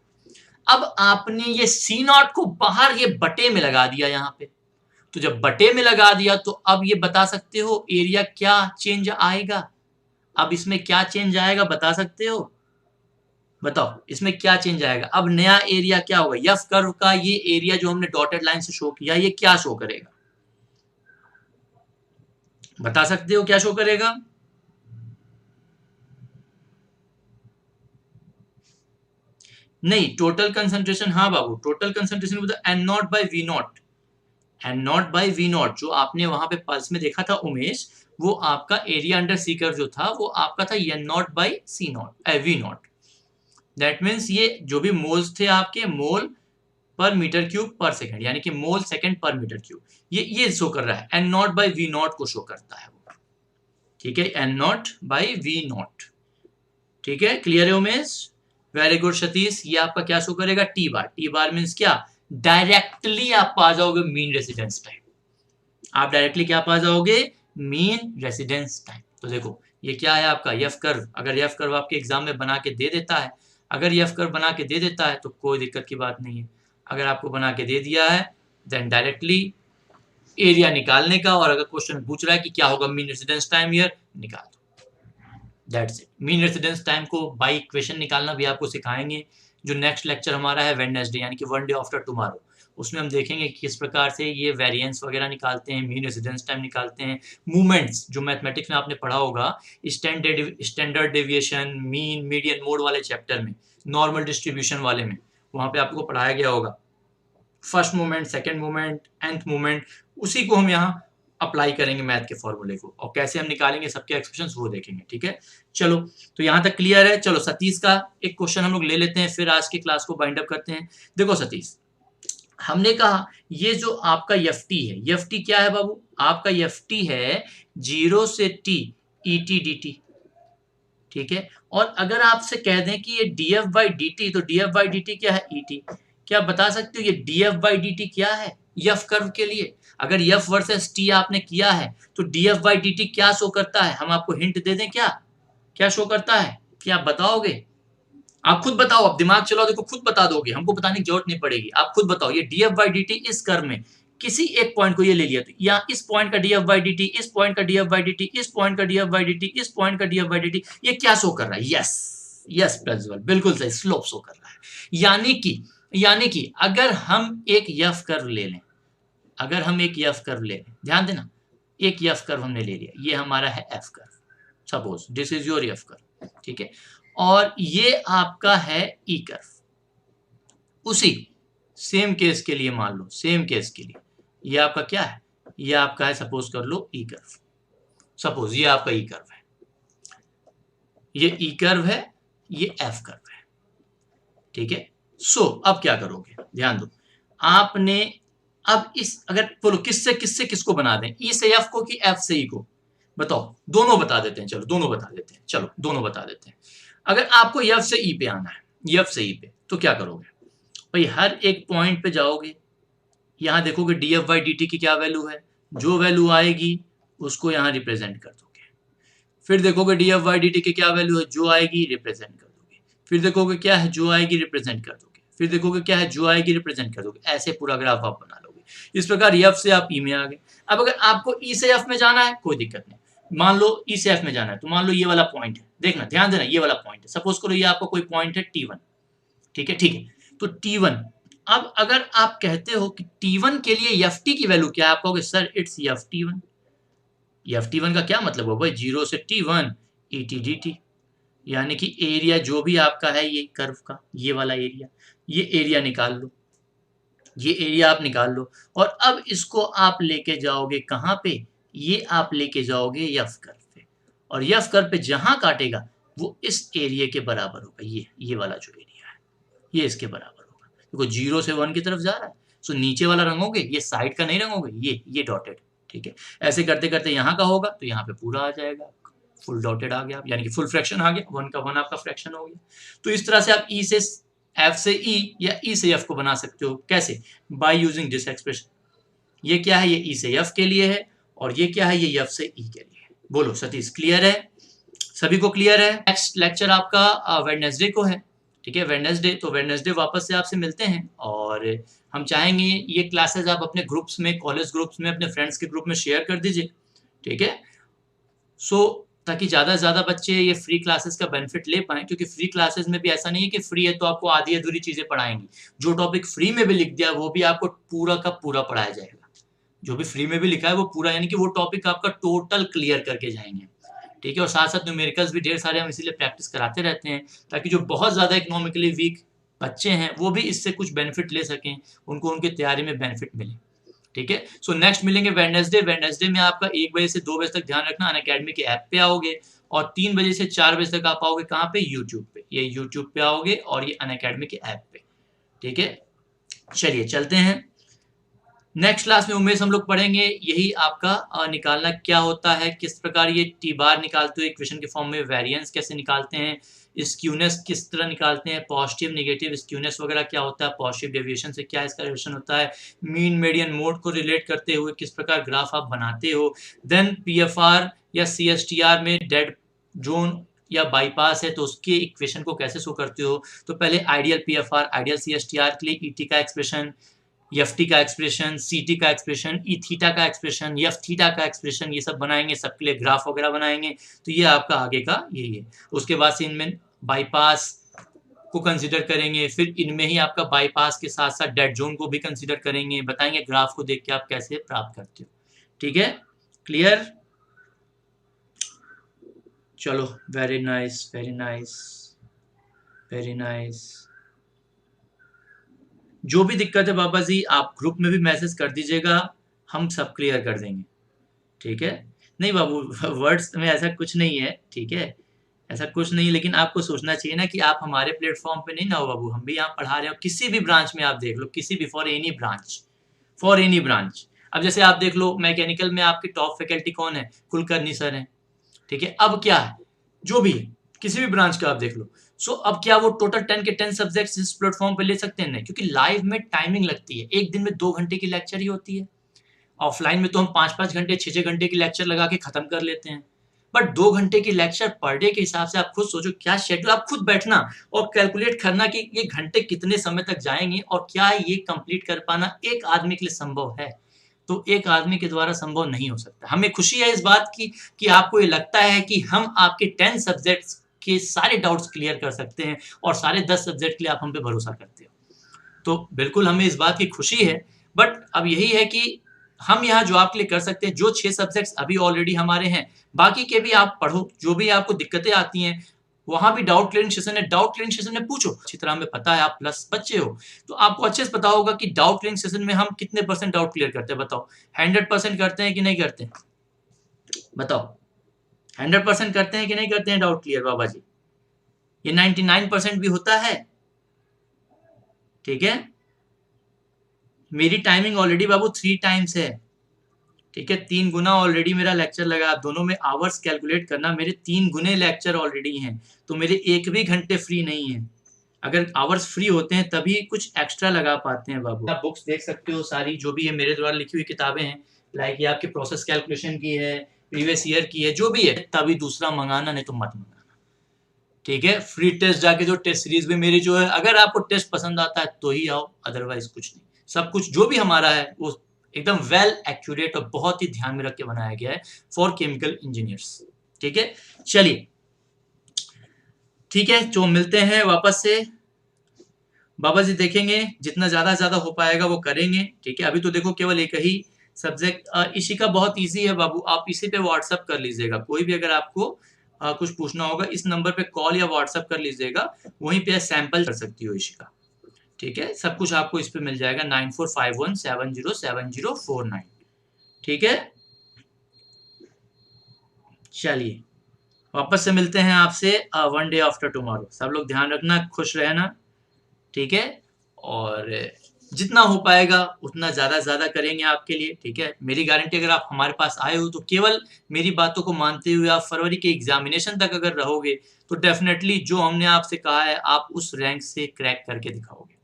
अब आपने ये सी नॉट को बाहर ये बटे में लगा दिया यहाँ पे, तो जब बटे में लगा दिया तो अब ये बता सकते हो एरिया क्या चेंज आएगा? अब इसमें क्या चेंज आएगा बता सकते हो? बताओ इसमें क्या चेंज आएगा? अब नया एरिया क्या होगा? एफ कर्व का ये एरिया जो हमने डॉटेड लाइन से शो किया, ये क्या शो करेगा? बता सकते हो क्या शो करेगा? नहीं, टोटल कंसंट्रेशन, हाँ बाबू, total concentration N naught by V naught. N naught by V naught जो आपने वहां पे पल्स में देखा था उमेश, वो आपका एरिया अंडर सी कर्व जो था वो आपका था N naught by C naught V naught. That means ये जो भी मोल्स थे आपके, मोल पर मीटर क्यूब पर सेकंड, यानी कि मोल सेकंड पर मीटर क्यूब, ये शो कर रहा है। N naught by V naught को शो करता है वो। ठीक है, N naught by V naught. ठीक है, क्लियर है उमेश? Very good Satish. ये आपका क्या शो करेगा? T bar. T bar means क्या? डायरेक्टली आप पा जाओगे मीन रेसिडेंस टाइम। आप डायरेक्टली क्या पा जाओगे? Mean residence time. तो देखो ये क्या है आपका एफ कर्व। अगर एफ कर्व आपके एग्जाम में बना के दे देता है, अगर एफ कर्व बना के दे देता है तो कोई दिक्कत की बात नहीं है। अगर आपको बना के दे दिया है देन डायरेक्टली एरिया निकालने का, और अगर क्वेश्चन पूछ रहा है कि क्या होगा मीन रेसिडेंस टाइम ईयर, निकाल दो। That's it. Mean residence time को बाय इक्वेशन निकालना भी आपको सिखाएंगे, जो नेक्स्ट लेक्चर हमारा है वेडनेसडे, यानी कि 1 डे आफ्टर टुमारो। उसमें हम देखेंगे कि किस प्रकार से ये वेरिएंस वगैरह निकालते हैं, मीन रेसिडेंस टाइम निकालते हैं, मूवमेंट्स जो मैथमेटिक्स में आपने पढ़ा होगा, standard deviation, mean, median, mode वाले चैप्टर में, नॉर्मल डिस्ट्रीब्यूशन वाले में, वहां पे आपको पढ़ाया गया होगा first movement, second movement, nth movement, उसी को हम यहाँ अप्लाई करेंगे मैथ के फॉर्मूले को, और कैसे हम निकालेंगे सबके एक्सप्रेशंस वो देखेंगे। ठीक है, चलो तो यहाँ तक क्लियर है। चलो सतीश का एक क्वेश्चन हम लोग ले लेते हैं, फिर आज की क्लास को बाइंड अप करते हैं। देखो सतीश, हमने कहा ये जो आपका एफ टी है, एफ टी क्या है बाबू? आपका एफ टी है 0 से t e t d t. ठीक है, और अगर आपसे कह दें कि ये d f by d t, तो d f by d t क्या है? E t. क्या बता सकते हो ये d f by d t क्या है एफ कर्व के लिए? अगर एफ वर्सेस टी आपने किया है तो d f by d t क्या शो करता है? हम आपको हिंट दे दें क्या? क्या शो करता है? क्या आप बताओगे? आप खुद बताओ, आप दिमाग चलाओ, देखो खुद बता दोगे, हमको बताने की जरूरत नहीं पड़ेगी। आप खुद बताओ ये d f by d T इस कर्व में किसी एक पॉइंट को ये ले लिया, तो या इस पॉइंट का D f by d T, इस पॉइंट का D f by d T, इस पॉइंट का D f by d T, इस पॉइंट का D f by d T, ये क्या शो कर रहा है? यस यस प्रज्वल, बिल्कुल सही, स्लोप शो कर रहा है। यानी कि अगर हम एक एफ कर्व ले लें, अगर हम एक एफ कर्व ले लें, ध्यान देना, एक एफ कर्व हमने ले लिया, ये हमारा है F curve, suppose this is your F curve. ठीक है, और ये आपका है ई कर्व। उसी सेम केस के लिए मान लो, सेम केस के लिए ये आपका क्या है? ये आपका है, सपोज कर लो ई कर्व। सपोज ये आपका ई कर्व है, ये ई कर्व है, ये एफ कर्व है। ठीक है, सो अब क्या करोगे? ध्यान दो, आपने अब इस, अगर बोलो किससे किससे किसको बना दें, ई से एफ को कि एफ से ई को? बताओ, दोनों बता देते हैं, चलो दोनों बता देते हैं, चलो दोनों बता देते हैं। अगर आपको एफ से ई पे आना है, एफ से ई पे, तो क्या करोगे भाई? हर एक पॉइंट पे जाओगे, यहां देखोगे D f by d T की क्या वैल्यू है, जो वैल्यू आएगी उसको यहां रिप्रेजेंट कर दोगे। फिर देखोगे D f by d T की क्या वैल्यू है, जो आएगी रिप्रेजेंट कर दोगे। फिर देखोगे क्या है, जो आएगी रिप्रेजेंट कर दोगे। फिर देखोगे क्या है, जो आएगी रिप्रेजेंट कर दोगे। ऐसे पूरा ग्राफ आप बना लोगे। इस प्रकार एफ से आप ई में आ गए। अब अगर आपको ई से एफ में जाना है, कोई दिक्कत नहीं, मान लो ई से एफ में जाना है, तो मान लो ये वाला पॉइंट है, देखना ध्यान देना, ये वाला पॉइंट है, सपोज करो ये आपका कोई पॉइंट है T1। ठीक है, ठीक है, तो T1 अब अगर आप कहते हो कि T1 के लिए FT की वैल्यू क्या है, आप कहोगे सर इट्स FT1। FT1 का क्या मतलब है भाई, 0 से T1 ET/DT, यानी कि एरिया जो भी आपका है ये कर्व का, ये वाला एरिया, ये एरिया निकाल लो, ये एरिया आप निकाल लो। और अब इसको आप लेके जाओगे कहाँ पे, ये आप लेके जाओगे यफ कर्व पे, और यफ कर्व पे जहां काटेगा वो इस एरिया के बराबर होगा, ये वाला जो एरिया है ये इसके बराबर होगा। देखो 0 से 1 की तरफ जा रहा है, सो नीचे वाला रंगोगे, ये साइड का नहीं रंगोगे, ये डॉटेड, ठीक है। ऐसे करते करते यहाँ का होगा तो यहाँ पे पूरा आ जाएगा, फुल डॉटेड आ गया, यानी कि फुल फ्रैक्शन आ गया, 1 का 1 आपका फ्रैक्शन हो गया। तो इस तरह से आप ई से एफ से ई या ई से एफ को बना सकते हो, कैसे, बाय यूजिंग दिस एक्सप्रेशन। ये क्या है, ये ई से एफ के लिए है, और ये क्या है, ये एफ से ई के लिए है। बोलो सतीश, क्लियर है, सभी को क्लियर है। नेक्स्ट लेक्चर आपका वेडनेसडे को है, ठीक है, वेडनेसडे। तो वेडनेसडे वापस से आपसे मिलते हैं, और हम चाहेंगे ये क्लासेस आप अपने ग्रुप्स में, कॉलेज ग्रुप्स में, अपने फ्रेंड्स के ग्रुप में शेयर कर दीजिए, ठीक है। सो ताकि ज़्यादा से ज़्यादा बच्चे ये फ्री क्लासेस का बेनिफिट ले पाएँ, क्योंकि फ्री क्लासेस में भी ऐसा नहीं है कि फ्री है तो आपको आधी अधूरी चीज़ें पढ़ाएंगी। जो टॉपिक फ्री में भी लिख दिया वो भी आपको पूरा का पूरा पढ़ाया जाएगा। जो भी फ्री में भी लिखा है वो पूरा, यानी कि वो टॉपिक आपका टोटल क्लियर करके जाएंगे, ठीक है। और साथ साथ न्यूमेरिकल्स भी ढेर सारे हम इसीलिए प्रैक्टिस कराते रहते हैं, ताकि जो बहुत ज़्यादा इकोनॉमिकली वीक बच्चे हैं वो भी इससे कुछ बेनिफिट ले सकें, उनको उनकी तैयारी में बेनिफिट मिले, ठीक है। सो नेक्स्ट मिलेंगे वेडनेसडे। वेडनेसडे में आपका 1 बजे से 2 बजे तक ध्यान रखना अनअकैडमी के ऐप पे आओगे, और 3 बजे से 4 बजे तक आप आओगे कहाँ पे, यूट्यूब पे। ये यूट्यूब पे आओगे और ये अनअकैडमी के ऐप पे, ठीक है। चलिए चलते हैं नेक्स्ट क्लास में। उमेश हम लोग पढ़ेंगे यही आपका निकालना क्या होता है, किस प्रकार ये टी बार निकालते हो इक्वेशन के फॉर्म में, वेरिएंस कैसे निकालते हैं, स्क्यूनेस किस तरह निकालते हैं, पॉजिटिव नेगेटिव स्क्यूनेस वगैरह क्या होता है, पॉजिटिव डेविएशन से क्या इसका रिलेशन होता है, मीन मीडियन मोड को रिलेट करते हुए किस प्रकार ग्राफ आप बनाते हो। देन पीएफआर या सीएसटीआर में डेड जोन या बाईपास है तो उसके इक्वेशन को कैसे शो करते हो। तो पहले आइडियल पीएफआर, आइडियल सीएसटीआर के लिए ईटी का एक्सप्रेशन, एफ टी का एक्सप्रेशन, सी टी का एक्सप्रेशन, ई थीटा का एक्सप्रेशन, एफ थीटा का एक्सप्रेशन, ये सब बनाएंगे, सबके लिए ग्राफ वगैरह बनाएंगे। तो ये आपका आगे का यही है। उसके बाद से इनमें बाईपास को कंसीडर करेंगे, फिर इनमें ही आपका बाईपास के साथ साथ डेड जोन को भी कंसीडर करेंगे, बताएंगे ग्राफ को देख के आप कैसे प्राप्त करते हो, ठीक है, क्लियर। चलो very nice, very nice, very nice. जो भी दिक्कत है बाबा जी आप ग्रुप में भी मैसेज कर दीजिएगा, हम सब क्लियर कर देंगे, ठीक है। नहीं बाबू वर्ड्स में ऐसा कुछ नहीं है, ठीक है, ऐसा कुछ नहीं, लेकिन आपको सोचना चाहिए ना कि आप हमारे प्लेटफॉर्म पे नहीं ना हो बाबू, हम भी यहाँ पढ़ा रहे हो, किसी भी ब्रांच में आप देख लो, किसी भी, for any branch, for any branch. अब जैसे आप देख लो मैकेनिकल में आपके टॉप फैकल्टी कौन है, कुलकर्णी सर हैं, ठीक है। अब क्या है, जो भी किसी भी ब्रांच का आप देख लो। सो अब क्या वो टोटल 10 के 10 सब्जेक्ट्स इस प्लेटफॉर्म पे ले सकते हैं? नहीं, क्योंकि लाइव में टाइमिंग लगती है, एक दिन में 2 घंटे की लेक्चर ही होती है। ऑफलाइन में तो हम 5-5 घंटे 6-6 घंटे की लेक्चर लगा के खत्म कर लेते हैं, बट 2 घंटे की लेक्चर पर डे के हिसाब से आप खुद सोचो क्या शेड्यूल, आप खुद बैठना और कैलकुलेट करना कि ये घंटे कितने समय तक जाएंगे, और क्या ये कंप्लीट कर पाना एक आदमी के लिए संभव है। तो एक आदमी के द्वारा संभव नहीं हो सकता। हमें खुशी है इस बात की कि आपको ये लगता है कि हम आपके 10 सब्जेक्ट्स के सारे डाउट्स क्लियर कर सकते हैं, और सारे 10 सब्जेक्ट के लिए आप हम पे भरोसा करते हो, तो बिल्कुल हमें इस बात की खुशी है। बट अब यही है कि हम यहाँ जो आपके लिए कर सकते हैं, जो 6 सब्जेक्ट्स अभी ऑलरेडी हमारे हैं, बाकी के भी आप पढ़ो, जो भी आपको दिक्कतें आती हैं वहां भी डाउट क्लियरिंग सेशन है, डाउट क्लियरिंग सेशन में पूछो। अच्छी तरह हमें पता है आप प्लस बच्चे हो, तो आपको अच्छे से पता होगा कि डाउट क्लियरिंग सेशन में हम कितने % डाउट क्लियर करते हैं, बताओ 100% करते हैं कि नहीं करते हैं, बताओ 100% करते हैं कि नहीं करते हैं डाउट क्लियर बाबा जी, ये 99% भी होता है, ठीक है। मेरी टाइमिंग ऑलरेडी बाबू 3 टाइम्स है, ठीक है, 3 गुना ऑलरेडी मेरा लेक्चर लगा, दोनों में आवर्स कैलकुलेट करना, मेरे 3 गुने लेक्चर ऑलरेडी हैं, तो मेरे एक भी घंटे फ्री नहीं है। अगर आवर्स फ्री होते हैं तभी कुछ एक्स्ट्रा लगा पाते हैं बाबू। आप बुक्स देख सकते हो सारी, जो भी है मेरे द्वारा लिखी हुई किताबें हैं, लाइक ये आपके प्रोसेस कैलकुलेशन की है, प्रीवियस ईयर की है, जो भी है, तभी दूसरा मंगाना, नहीं तो मत मंगाना, ठीक है। फ्री टेस्ट जाके जो टेस्ट सीरीज में मेरी जो है, अगर आपको टेस्ट पसंद आता है तो ही आओ, अदरवाइज कुछ नहीं। सब कुछ जो भी हमारा है वो एकदम वेल एक्यूरेट और बहुत ही ध्यान में रख के बनाया गया है फॉर केमिकल इंजीनियर्स, ठीक है। चलिए ठीक है, तो मिलते हैं वापस से बाबा जी देखेंगे, जितना ज़्यादा हो पाएगा वो करेंगे, ठीक है। अभी तो देखो केवल एक ही सब्जेक्ट इसी का बहुत ईजी है बाबू, आप इसी पे व्हाट्सअप कर लीजिएगा। कोई भी अगर आपको कुछ पूछना होगा इस नंबर पे कॉल या व्हाट्सअप कर लीजिएगा, वहीं पे सैंपल कर सकती हो इसी का, ठीक है। सब कुछ आपको इस पे मिल जाएगा 9451707049, ठीक है। चलिए वापस से मिलते हैं आपसे वन डे आफ्टर टुमारो। सब लोग ध्यान रखना, खुश रहना, ठीक है। और जितना हो पाएगा उतना ज़्यादा करेंगे आपके लिए, ठीक है। मेरी गारंटी, अगर आप हमारे पास आए हो तो केवल मेरी बातों को मानते हुए आप फरवरी के एग्जामिनेशन तक अगर रहोगे तो डेफिनेटली जो हमने आपसे कहा है आप उस रैंक से क्रैक करके दिखाओगे,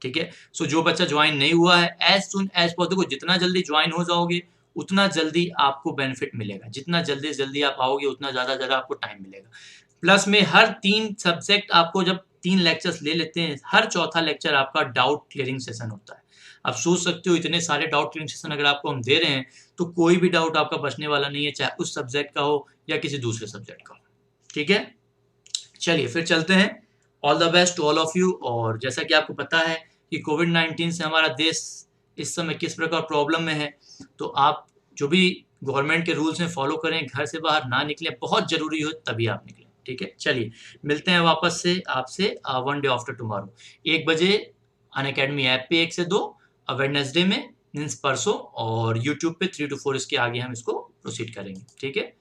ठीक है। सो जो बच्चा ज्वाइन नहीं हुआ है, एज सुन एज पॉसिबल जितना जल्दी ज्वाइन हो जाओगे उतना जल्दी आपको बेनिफिट मिलेगा। जितना जल्दी जल्दी आप आओगे उतना ज़्यादा आपको टाइम मिलेगा। प्लस में हर 3 सब्जेक्ट आपको जब 3 लेक्चर्स ले लेते हैं, हर चौथा लेक्चर आपका डाउट क्लियरिंग सेशन होता है। आप सोच सकते हो इतने सारे डाउट क्लियरिंग सेशन अगर आपको हम दे रहे हैं तो कोई भी डाउट आपका बचने वाला नहीं है, चाहे उस सब्जेक्ट का हो या किसी दूसरे सब्जेक्ट का हो, ठीक है। चलिए फिर चलते हैं। All the best to all of you. और जैसा कि आपको पता है कि कोविड-19 से हमारा देश इस समय किस प्रकार प्रॉब्लम में है, तो आप जो भी गवर्नमेंट के रूल्स हैं फॉलो करें, घर से बाहर ना निकलें, बहुत ज़रूरी हो तभी आप निकलें, ठीक है। चलिए मिलते हैं वापस से आपसे वन डे आफ्टर टुमारो 1 बजे अनअकैडमी ऐप पे 1 से 2, वेडनेसडे में मीन्स परसों, और यूट्यूब पे 3 to 4 इसके आगे हम इसको प्रोसीड करेंगे, ठीक है।